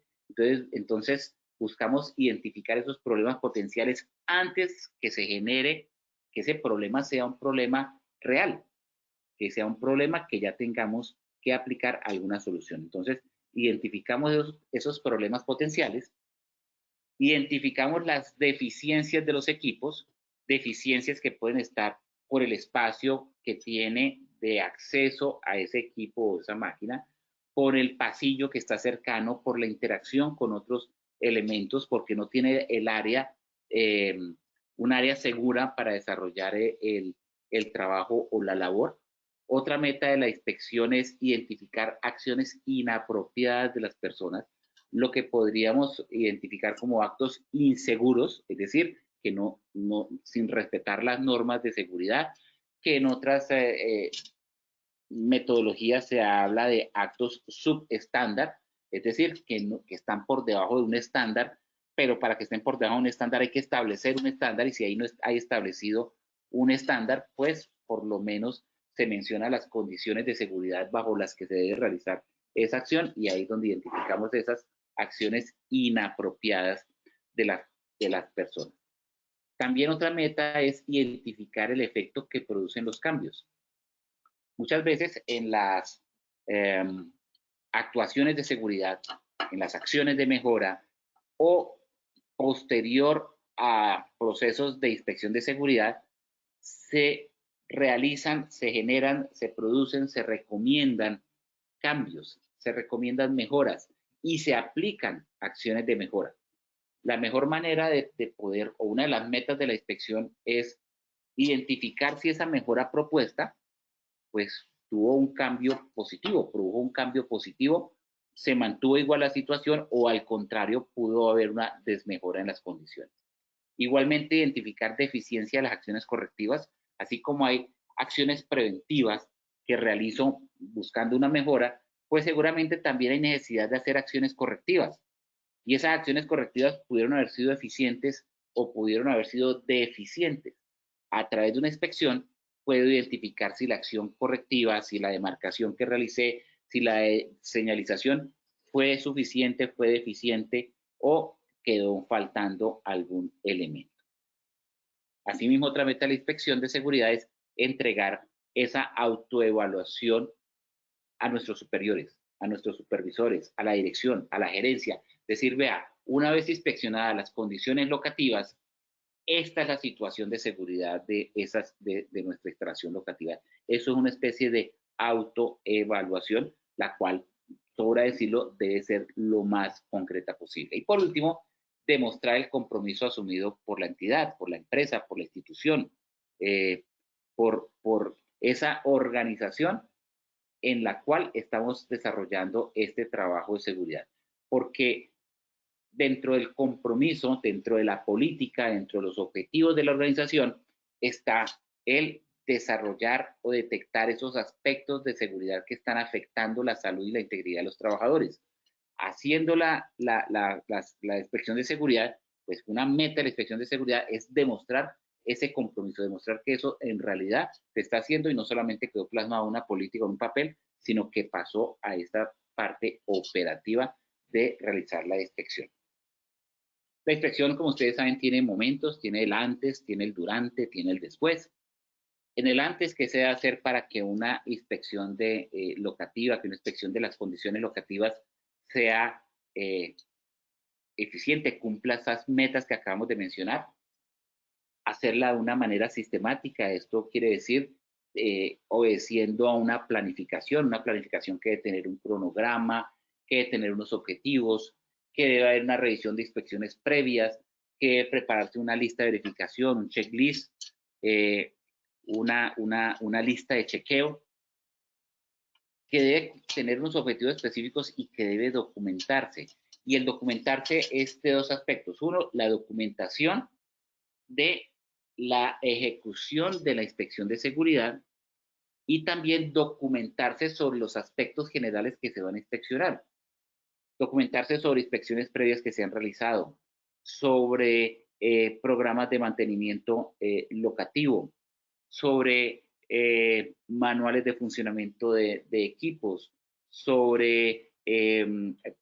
Entonces buscamos identificar esos problemas potenciales antes que se genere, que ese problema sea un problema real, que sea un problema que ya tengamos que aplicar alguna solución. Entonces, identificamos esos problemas potenciales, identificamos las deficiencias de los equipos, deficiencias que pueden estar por el espacio que tiene de acceso a ese equipo o esa máquina, por el pasillo que está cercano, por la interacción con otros elementos, porque no tiene el área, un área segura para desarrollar el trabajo o la labor. Otra meta de la inspección es identificar acciones inapropiadas de las personas, lo que podríamos identificar como actos inseguros, es decir, que no sin respetar las normas de seguridad, que en otras metodologías se habla de actos subestándar, es decir, que están por debajo de un estándar, pero para que estén por debajo de un estándar hay que establecer un estándar, y si ahí no hay establecido un estándar, pues por lo menos se menciona las condiciones de seguridad bajo las que se debe realizar esa acción, y ahí es donde identificamos esas acciones inapropiadas de las personas. También otra meta es identificar el efecto que producen los cambios. Muchas veces en las actuaciones de seguridad, en las acciones de mejora o posterior a procesos de inspección de seguridad, se realizan, se generan, se producen, se recomiendan cambios, se recomiendan mejoras y se aplican acciones de mejora. La mejor manera de poder, o una de las metas de la inspección, es identificar si esa mejora propuesta pues tuvo un cambio positivo, produjo un cambio positivo, se mantuvo igual la situación o al contrario pudo haber una desmejora en las condiciones. Igualmente identificar deficiencia de las acciones correctivas, así como hay acciones preventivas que realizo buscando una mejora, pues seguramente también hay necesidad de hacer acciones correctivas. Y esas acciones correctivas pudieron haber sido eficientes o pudieron haber sido deficientes. A través de una inspección puedo identificar si la acción correctiva, si la demarcación que realicé, si la señalización fue suficiente, fue deficiente o quedó faltando algún elemento. Asimismo, otra meta de la inspección de seguridad es entregar esa autoevaluación a nuestros superiores, a nuestros supervisores, a la dirección, a la gerencia. Decir, vea, una vez inspeccionadas las condiciones locativas, esta es la situación de seguridad de nuestra instalación locativa. Eso es una especie de autoevaluación, la cual, sobra decirlo, debe ser lo más concreta posible. Y por último, demostrar el compromiso asumido por la entidad, por la empresa, por la institución, por esa organización en la cual estamos desarrollando este trabajo de seguridad. Porque dentro del compromiso, dentro de la política, dentro de los objetivos de la organización, está el desarrollar o detectar esos aspectos de seguridad que están afectando la salud y la integridad de los trabajadores. Haciendo la inspección de seguridad, pues una meta de la inspección de seguridad es demostrar ese compromiso, demostrar que eso en realidad se está haciendo y no solamente quedó plasmado en una política o en un papel, sino que pasó a esta parte operativa de realizar la inspección. La inspección, como ustedes saben, tiene momentos, tiene el antes, tiene el durante, tiene el después. En el antes, ¿qué se debe hacer para que una inspección locativa, que una inspección de las condiciones locativas sea eficiente, cumpla esas metas que acabamos de mencionar? Hacerla de una manera sistemática. Esto quiere decir obedeciendo a una planificación que debe tener un cronograma, que debe tener unos objetivos, que debe haber una revisión de inspecciones previas, que debe prepararse una lista de verificación, un checklist, una lista de chequeo, que debe tener unos objetivos específicos y que debe documentarse. Y el documentarse es de dos aspectos. Uno, la documentación de la ejecución de la inspección de seguridad y también documentarse sobre los aspectos generales que se van a inspeccionar. Documentarse sobre inspecciones previas que se han realizado, sobre programas de mantenimiento locativo, sobre manuales de funcionamiento de equipos, sobre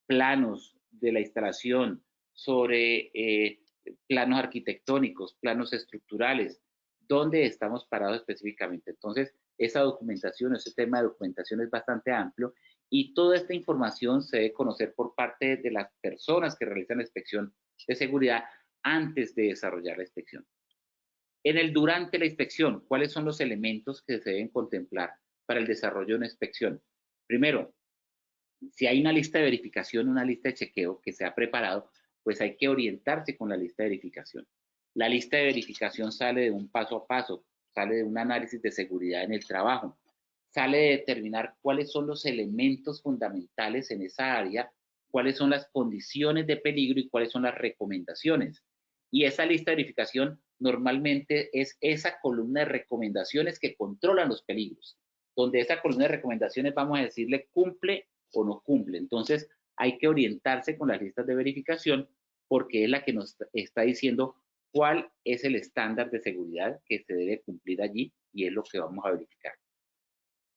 planos de la instalación, sobre planos arquitectónicos, planos estructurales, dónde estamos parados específicamente. Entonces, esa documentación, ese tema de documentación es bastante amplio y toda esta información se debe conocer por parte de las personas que realizan la inspección de seguridad antes de desarrollar la inspección. Durante la inspección, ¿cuáles son los elementos que se deben contemplar para el desarrollo de una inspección? Primero, si hay una lista de verificación, una lista de chequeo que se ha preparado, pues hay que orientarse con la lista de verificación. La lista de verificación sale de un paso a paso, sale de un análisis de seguridad en el trabajo, sale de determinar cuáles son los elementos fundamentales en esa área, cuáles son las condiciones de peligro y cuáles son las recomendaciones. Y esa lista de verificación normalmente es esa columna de recomendaciones que controlan los peligros, donde esa columna de recomendaciones vamos a decirle cumple o no cumple. Entonces hay que orientarse con las listas de verificación porque es la que nos está diciendo cuál es el estándar de seguridad que se debe cumplir allí y es lo que vamos a verificar.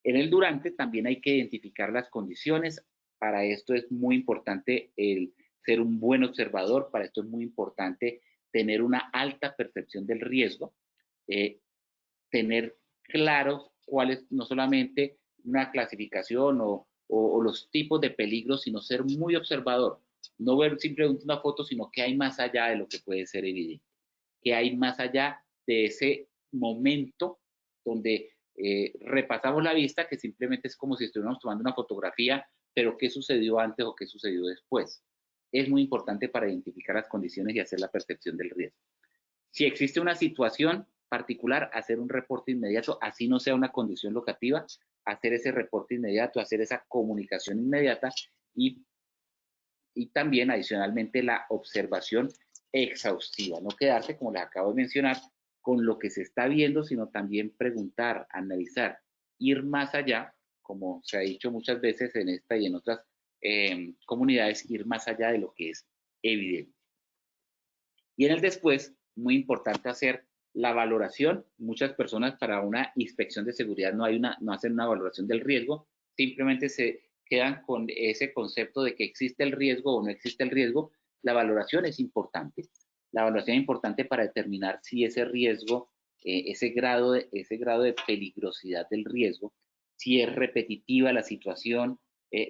En el durante también hay que identificar las condiciones. Para esto es muy importante el ser un buen observador, para esto es muy importante tener una alta percepción del riesgo, tener claro cuál es no solamente una clasificación o los tipos de peligros, sino ser muy observador. No ver simplemente una foto, sino que hay más allá de lo que puede ser evidente, que hay más allá de ese momento donde repasamos la vista, que simplemente es como si estuviéramos tomando una fotografía, pero qué sucedió antes o qué sucedió después. Es muy importante para identificar las condiciones y hacer la percepción del riesgo. Si existe una situación particular, hacer un reporte inmediato, así no sea una condición locativa, hacer ese reporte inmediato, hacer esa comunicación inmediata y también adicionalmente la observación exhaustiva, no quedarse, como les acabo de mencionar, con lo que se está viendo, sino también preguntar, analizar, ir más allá, como se ha dicho muchas veces en esta y en otras comunidades, ir más allá de lo que es evidente. Y en el después, muy importante hacer la valoración. Muchas personas para una inspección de seguridad no hacen una valoración del riesgo, simplemente se quedan con ese concepto de que existe el riesgo o no existe el riesgo. La valoración es importante. La valoración es importante para determinar si ese riesgo, ese grado de peligrosidad del riesgo, si es repetitiva la situación,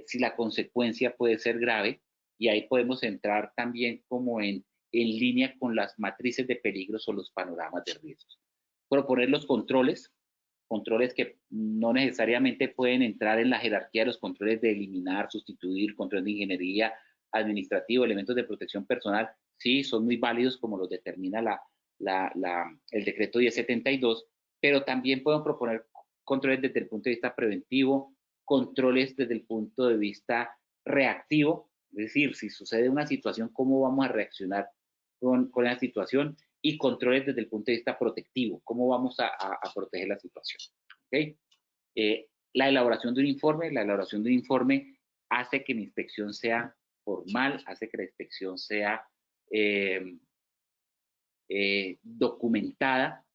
si la consecuencia puede ser grave, y ahí podemos entrar también como en línea con las matrices de peligros o los panoramas de riesgos. Proponer los controles que no necesariamente pueden entrar en la jerarquía de los controles de eliminar, sustituir, control de ingeniería, administrativo, elementos de protección personal, sí, son muy válidos como los determina el decreto 1072, pero también pueden proponer controles desde el punto de vista preventivo, controles desde el punto de vista reactivo, es decir, si sucede una situación, ¿cómo vamos a reaccionar con la situación? Y controles desde el punto de vista protectivo, ¿cómo vamos a proteger la situación? ¿Okay? La elaboración de un informe hace que la inspección sea formal, hace que la inspección sea documentada,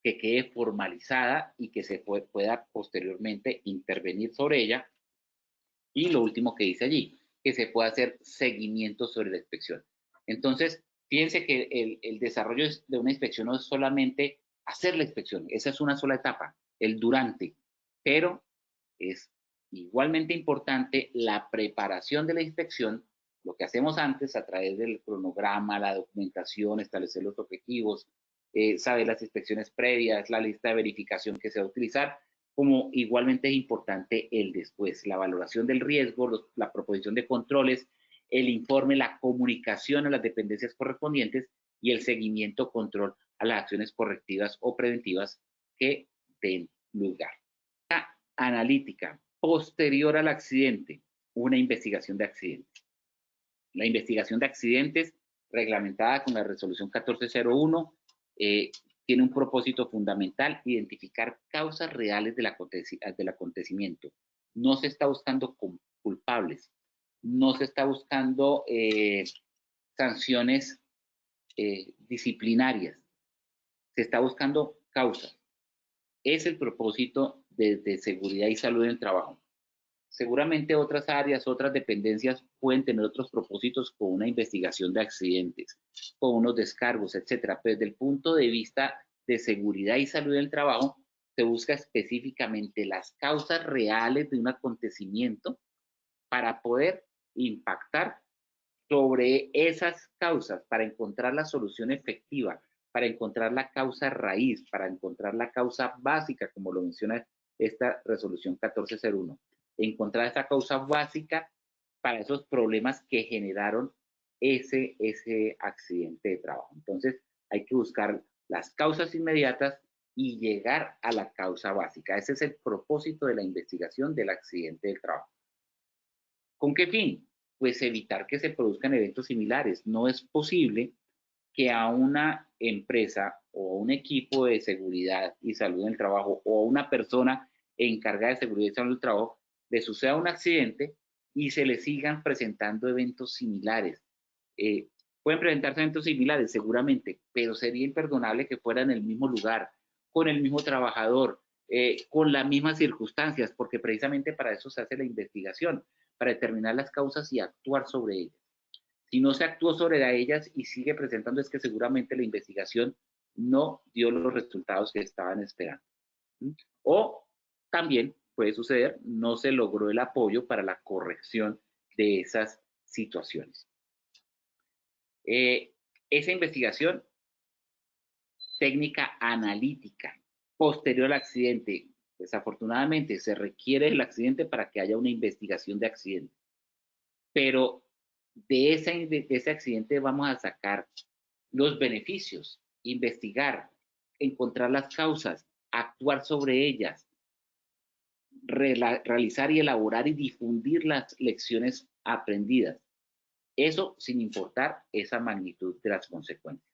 que quede formalizada y que se pueda posteriormente intervenir sobre ella. Y lo último que dice allí, que se pueda hacer seguimiento sobre la inspección. Entonces, fíjense que el desarrollo de una inspección no es solamente hacer la inspección, esa es una sola etapa, el durante, pero es igualmente importante la preparación de la inspección, lo que hacemos antes a través del cronograma, la documentación, establecer los objetivos, saber las inspecciones previas, la lista de verificación que se va a utilizar, como igualmente es importante el después, la valoración del riesgo, la proposición de controles, el informe, la comunicación a las dependencias correspondientes y el seguimiento, control a las acciones correctivas o preventivas que den lugar. La analítica posterior al accidente, una investigación de accidentes. La investigación de accidentes, reglamentada con la resolución 1401, tiene un propósito fundamental: identificar causas reales del acontecimiento. No se está buscando culpables, no se está buscando sanciones disciplinarias, se está buscando causas. Es el propósito de seguridad y salud en el trabajo. Seguramente otras áreas, otras dependencias pueden tener otros propósitos con una investigación de accidentes, con unos descargos, etcétera. Pero desde el punto de vista de seguridad y salud del trabajo, se busca específicamente las causas reales de un acontecimiento para poder impactar sobre esas causas, para encontrar la solución efectiva, para encontrar la causa raíz, para encontrar la causa básica, como lo menciona esta resolución 1401. Encontrar esa causa básica para esos problemas que generaron ese accidente de trabajo. Entonces, hay que buscar las causas inmediatas y llegar a la causa básica. Ese es el propósito de la investigación del accidente del trabajo. ¿Con qué fin? Pues evitar que se produzcan eventos similares. No es posible que a una empresa o a un equipo de seguridad y salud en el trabajo o a una persona encargada de seguridad y salud en el trabajo le suceda un accidente y se le sigan presentando eventos similares. Pueden presentarse eventos similares seguramente, pero sería imperdonable que fuera en el mismo lugar, con el mismo trabajador, con las mismas circunstancias, porque precisamente para eso se hace la investigación, para determinar las causas y actuar sobre ellas. Si no se actuó sobre ellas y sigue presentando, es que seguramente la investigación no dio los resultados que estaban esperando. O también puede suceder, no se logró el apoyo para la corrección de esas situaciones. Esa investigación técnica analítica posterior al accidente, desafortunadamente se requiere el accidente para que haya una investigación de accidente, pero de ese accidente vamos a sacar los beneficios, investigar, encontrar las causas, actuar sobre ellas, realizar y elaborar y difundir las lecciones aprendidas. Eso sin importar esa magnitud de las consecuencias.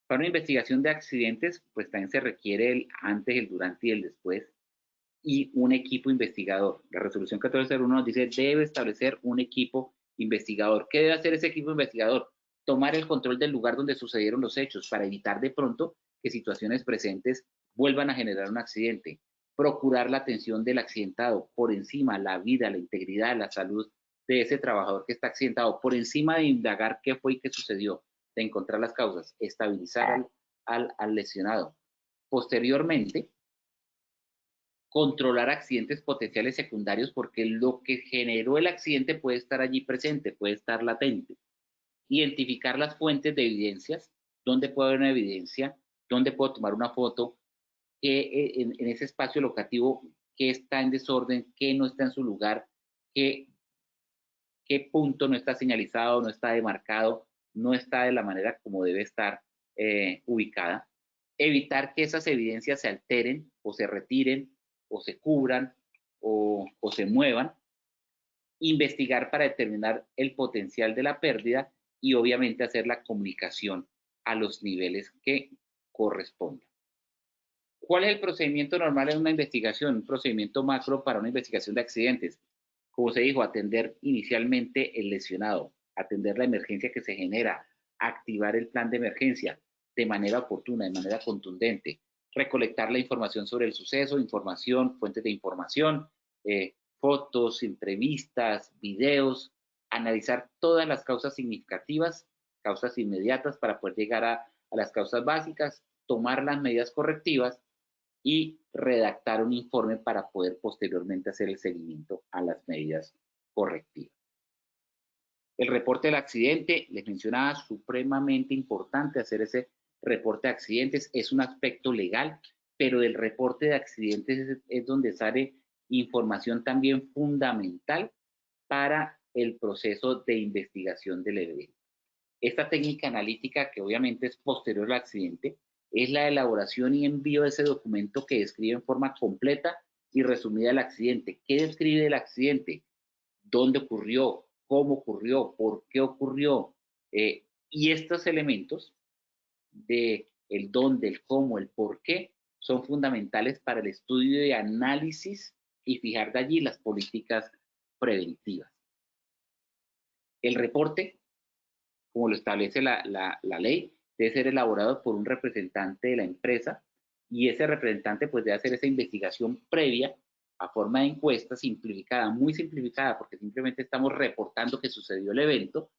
Para una investigación de accidentes, pues también se requiere el antes, el durante y el después, y un equipo investigador. La resolución 1401 nos dice: debe establecer un equipo investigador. ¿Qué debe hacer ese equipo investigador? Tomar el control del lugar donde sucedieron los hechos para evitar de pronto que situaciones presentes vuelvan a generar un accidente. Procurar la atención del accidentado por encima, la vida, la integridad, la salud de ese trabajador que está accidentado, por encima de indagar qué fue y qué sucedió, de encontrar las causas, estabilizar al lesionado. Posteriormente, controlar accidentes potenciales secundarios porque lo que generó el accidente puede estar allí presente, puede estar latente. Identificar las fuentes de evidencias, dónde puede haber una evidencia, dónde puedo tomar una foto, que en ese espacio locativo, qué está en desorden, qué no está en su lugar, qué punto no está señalizado, no está demarcado, no está de la manera como debe estar ubicada. Evitar que esas evidencias se alteren o se retiren o se cubran o se muevan. Investigar para determinar el potencial de la pérdida y obviamente hacer la comunicación a los niveles que correspondan. ¿Cuál es el procedimiento normal en una investigación? Un procedimiento macro para una investigación de accidentes. Como se dijo, atender inicialmente el lesionado, atender la emergencia que se genera, activar el plan de emergencia de manera oportuna, de manera contundente, recolectar la información sobre el suceso, información, fuentes de información, fotos, entrevistas, videos, analizar todas las causas significativas, causas inmediatas para poder llegar a las causas básicas, tomar las medidas correctivas y redactar un informe para poder posteriormente hacer el seguimiento a las medidas correctivas. El reporte del accidente, les mencionaba, supremamente importante hacer ese reporte de accidentes, es un aspecto legal, pero del reporte de accidentes es donde sale información también fundamental para el proceso de investigación del evento. Esta técnica analítica, que obviamente es posterior al accidente, es la elaboración y envío de ese documento que describe en forma completa y resumida el accidente. ¿Qué describe el accidente? ¿Dónde ocurrió? ¿Cómo ocurrió? ¿Por qué ocurrió? Y estos elementos de el dónde, el cómo, el por qué, son fundamentales para el estudio y análisis y fijar de allí las políticas preventivas. El reporte, como lo establece la ley, debe ser elaborado por un representante de la empresa y ese representante pues debe hacer esa investigación previa a forma de encuesta simplificada, muy simplificada, porque simplemente estamos reportando que sucedió el evento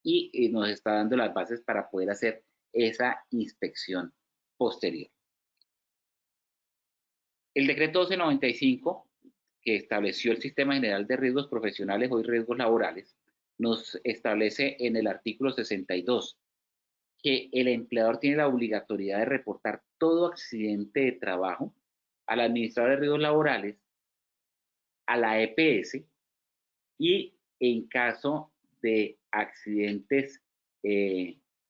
y nos está dando las bases para poder hacer esa inspección posterior. El decreto 1295, que estableció el Sistema General de Riesgos Profesionales o Riesgos Laborales, nos establece en el artículo 62 que el empleador tiene la obligatoriedad de reportar todo accidente de trabajo al administrador de riesgos laborales, a la EPS, y en caso de accidentes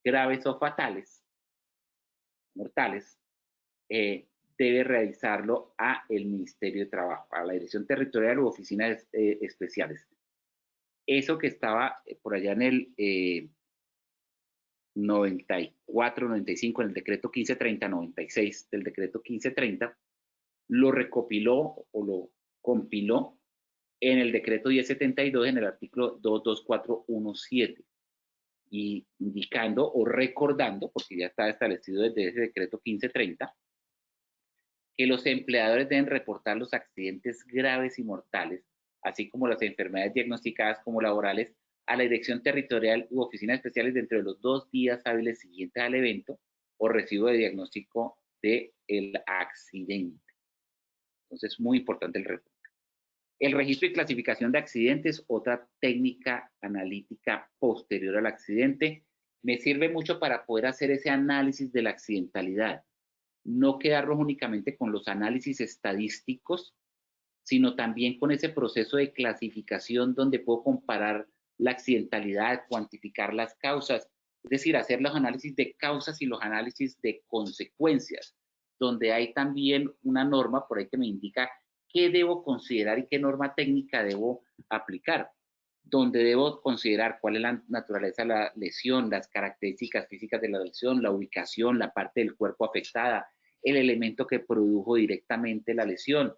graves o fatales, mortales, debe realizarlo a el Ministerio de Trabajo, a la Dirección Territorial u Oficinas Especiales. Eso que estaba por allá en el 94, 95, en el decreto 1530, 96 del decreto 1530, lo recopiló o lo compiló en el decreto 1072 en el artículo 22417, y indicando o recordando, porque ya está establecido desde ese decreto 1530, que los empleadores deben reportar los accidentes graves y mortales, así como las enfermedades diagnosticadas como laborales, a la Dirección Territorial u Oficinas Especiales dentro de los 2 días hábiles siguientes al evento o recibo de diagnóstico del accidente. Entonces, muy importante el reporte. El registro y clasificación de accidentes, otra técnica analítica posterior al accidente, me sirve mucho para poder hacer ese análisis de la accidentalidad. No quedarnos únicamente con los análisis estadísticos, sino también con ese proceso de clasificación donde puedo comparar la accidentalidad, cuantificar las causas, es decir, hacer los análisis de causas y los análisis de consecuencias, donde hay también una norma por ahí que me indica qué debo considerar y qué norma técnica debo aplicar, donde debo considerar cuál es la naturaleza de la lesión, las características físicas de la lesión, la ubicación, la parte del cuerpo afectada, el elemento que produjo directamente la lesión,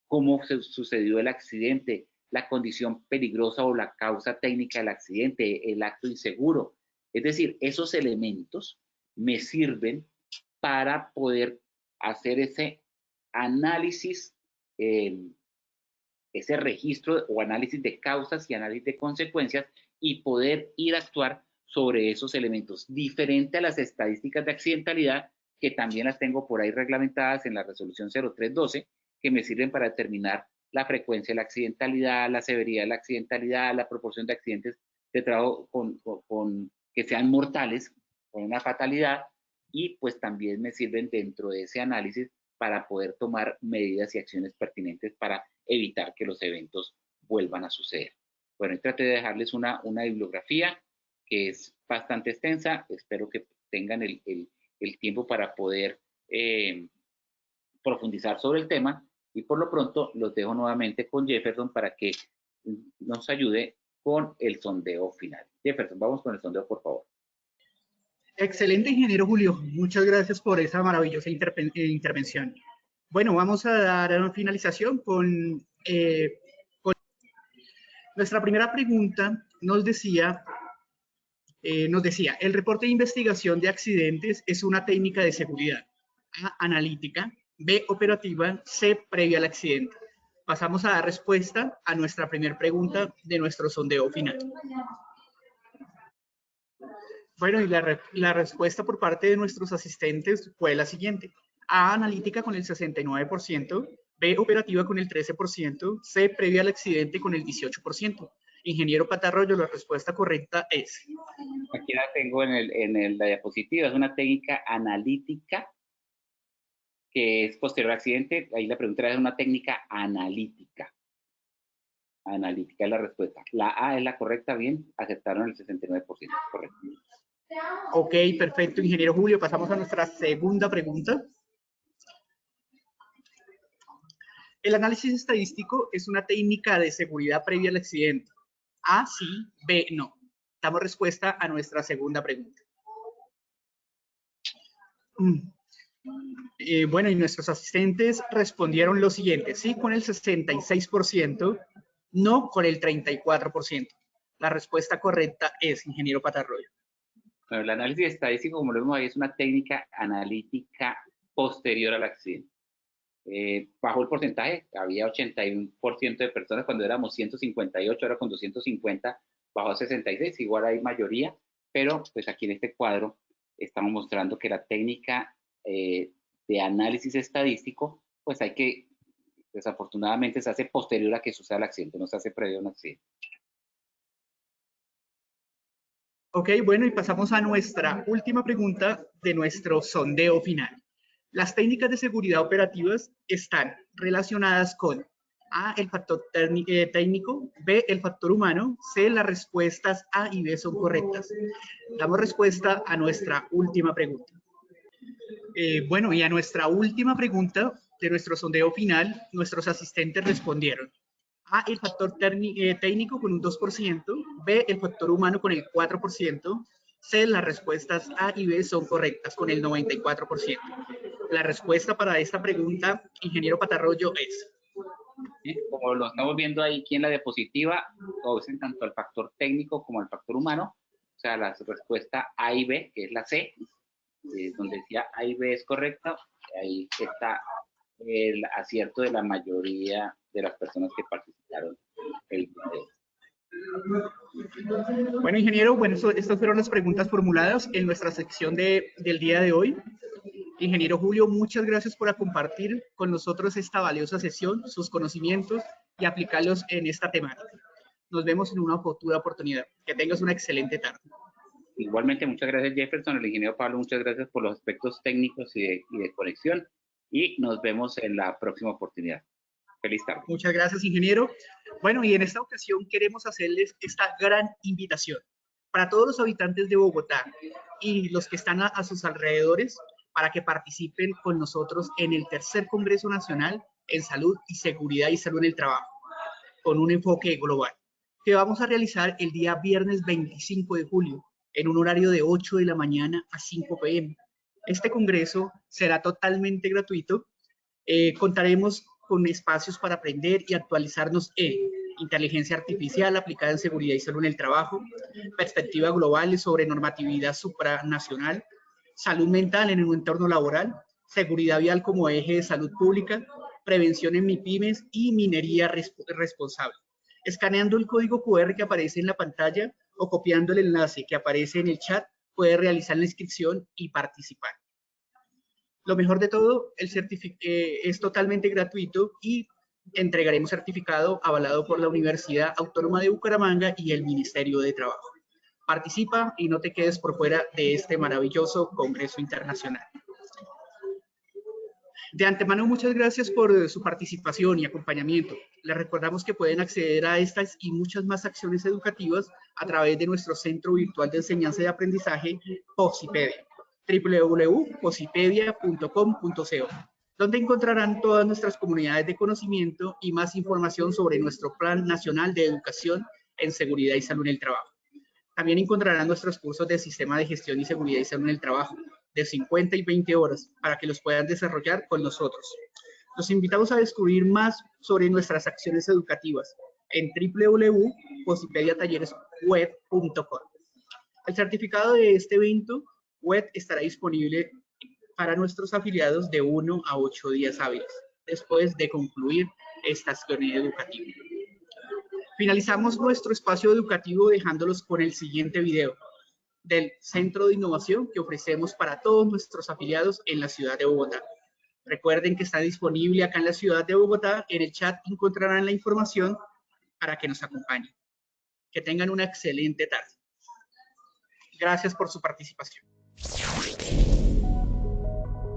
cómo sucedió el accidente, la condición peligrosa o la causa técnica del accidente, el acto inseguro. Es decir, esos elementos me sirven para poder hacer ese análisis, ese registro o análisis de causas y análisis de consecuencias y poder ir a actuar sobre esos elementos, diferente a las estadísticas de accidentalidad, que también las tengo por ahí reglamentadas en la resolución 0312, que me sirven para determinar la frecuencia de la accidentalidad, la severidad de la accidentalidad, la proporción de accidentes de trabajo que sean mortales, con una fatalidad, y pues también me sirven dentro de ese análisis para poder tomar medidas y acciones pertinentes para evitar que los eventos vuelvan a suceder. Bueno, traté de dejarles una bibliografía que es bastante extensa. Espero que tengan el tiempo para poder profundizar sobre el tema, y por lo pronto los dejo nuevamente con Jefferson para que nos ayude con el sondeo final. Jefferson, vamos con el sondeo, por favor. Excelente, ingeniero Julio. Muchas gracias por esa maravillosa intervención. Bueno, vamos a dar finalización con nuestra primera pregunta. Nos decía, el reporte de investigación de accidentes es una técnica de seguridad. A, analítica. B, operativa. C, previa al accidente. Pasamos a dar respuesta a nuestra primera pregunta de nuestro sondeo final. Bueno, y la respuesta por parte de nuestros asistentes fue la siguiente. A, analítica con el 69%, B, operativa con el 13%, C, previa al accidente con el 18%. Ingeniero Patarroyo, la respuesta correcta es... Aquí la tengo en la diapositiva. Es una técnica analítica que es posterior al accidente. Ahí la pregunta es una técnica analítica. Analítica es la respuesta. La A es la correcta, bien, aceptaron el 69%, correcto. Ok, perfecto, ingeniero Julio. Pasamos a nuestra segunda pregunta. El análisis estadístico es una técnica de seguridad previa al accidente. A, sí, B, no. Damos respuesta a nuestra segunda pregunta. Bueno, y nuestros asistentes respondieron lo siguiente, sí con el 66%, no con el 34%. La respuesta correcta es, ingeniero Patarroyo. Bueno, el análisis estadístico, como lo vemos ahí, es una técnica analítica posterior al accidente. Bajo el porcentaje, había 81% de personas cuando éramos 158, ahora con 250, bajó a 66, igual hay mayoría, pero pues aquí en este cuadro estamos mostrando que la técnica de análisis estadístico, pues desafortunadamente se hace posterior a que suceda el accidente, no se hace previo a un accidente. Ok, bueno, y pasamos a nuestra última pregunta de nuestro sondeo final. Las técnicas de seguridad operativas están relacionadas con A, el factor técnico, B, el factor humano, C, las respuestas A y B son correctas. Damos respuesta a nuestra última pregunta. Bueno, y a nuestra última pregunta de nuestro sondeo final, nuestros asistentes respondieron. A, el factor técnico con un 2%, B, el factor humano con el 4%, C, las respuestas A y B son correctas con el 94%. La respuesta para esta pregunta, ingeniero Patarroyo, es... ¿Sí? Como lo estamos viendo ahí aquí en la diapositiva, obedecen tanto al factor técnico como al factor humano, o sea, la respuesta A y B, que es la C, donde decía A y B es correcta, ahí está el acierto de la mayoría de las personas que participaron en el video. Bueno, ingeniero, bueno, estas fueron las preguntas formuladas en nuestra sección del día de hoy. Ingeniero Julio, muchas gracias por compartir con nosotros esta valiosa sesión, sus conocimientos y aplicarlos en esta temática. Nos vemos en una futura oportunidad. Que tengas una excelente tarde. Igualmente, muchas gracias Jefferson, el ingeniero Pablo, muchas gracias por los aspectos técnicos y de conexión, y nos vemos en la próxima oportunidad. Feliz tarde. Muchas gracias, ingeniero. Bueno, y en esta ocasión queremos hacerles esta gran invitación para todos los habitantes de Bogotá y los que están a sus alrededores para que participen con nosotros en el tercer Congreso Nacional en Salud y Seguridad y Salud en el Trabajo, con un enfoque global, que vamos a realizar el día viernes 25 de julio, en un horario de 8 de la mañana a 5 p.m. Este congreso será totalmente gratuito. Contaremos con espacios para aprender y actualizarnos en inteligencia artificial aplicada en seguridad y salud en el trabajo, perspectiva global sobre normatividad supranacional, salud mental en un entorno laboral, seguridad vial como eje de salud pública, prevención en MIPYMES y minería responsable. Escaneando el código QR que aparece en la pantalla o copiando el enlace que aparece en el chat, puede realizar la inscripción y participar. Lo mejor de todo, es totalmente gratuito y entregaremos certificado avalado por la Universidad Autónoma de Bucaramanga y el Ministerio de Trabajo. Participa y no te quedes por fuera de este maravilloso Congreso Internacional. De antemano, muchas gracias por su participación y acompañamiento. Les recordamos que pueden acceder a estas y muchas más acciones educativas a través de nuestro Centro Virtual de Enseñanza y Aprendizaje, Posipedia, www.posipedia.com.co, donde encontrarán todas nuestras comunidades de conocimiento y más información sobre nuestro Plan Nacional de Educación en Seguridad y Salud en el Trabajo. También encontrarán nuestros cursos de Sistema de Gestión y Seguridad y Salud en el Trabajo, de 50 y 20 horas, para que los puedan desarrollar con nosotros. Los invitamos a descubrir más sobre nuestras acciones educativas en www.posipediatalleresweb.com. El certificado de este evento web estará disponible para nuestros afiliados de 1 a 8 días hábiles, después de concluir esta acción educativa. Finalizamos nuestro espacio educativo dejándolos con el siguiente video del Centro de Innovación que ofrecemos para todos nuestros afiliados en la ciudad de Bogotá. Recuerden que está disponible acá en la ciudad de Bogotá. En el chat encontrarán la información para que nos acompañen. Que tengan una excelente tarde. Gracias por su participación.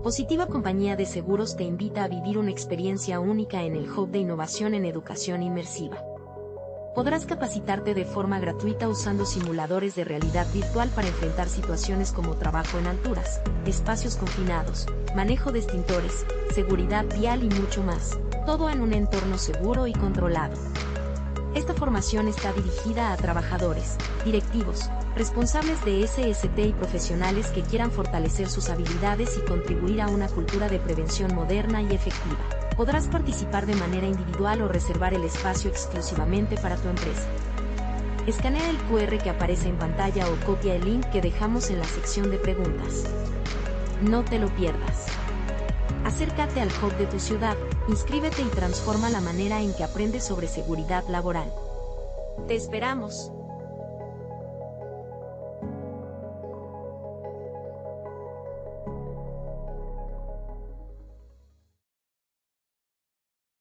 Positiva Compañía de Seguros te invita a vivir una experiencia única en el Hub de Innovación en Educación Inmersiva. Podrás capacitarte de forma gratuita usando simuladores de realidad virtual para enfrentar situaciones como trabajo en alturas, espacios confinados, manejo de extintores, seguridad vial y mucho más, todo en un entorno seguro y controlado. Esta formación está dirigida a trabajadores, directivos, responsables de SST y profesionales que quieran fortalecer sus habilidades y contribuir a una cultura de prevención moderna y efectiva. Podrás participar de manera individual o reservar el espacio exclusivamente para tu empresa. Escanea el QR que aparece en pantalla o copia el link que dejamos en la sección de preguntas. No te lo pierdas. Acércate al Hub de tu ciudad, inscríbete y transforma la manera en que aprendes sobre seguridad laboral. ¡Te esperamos!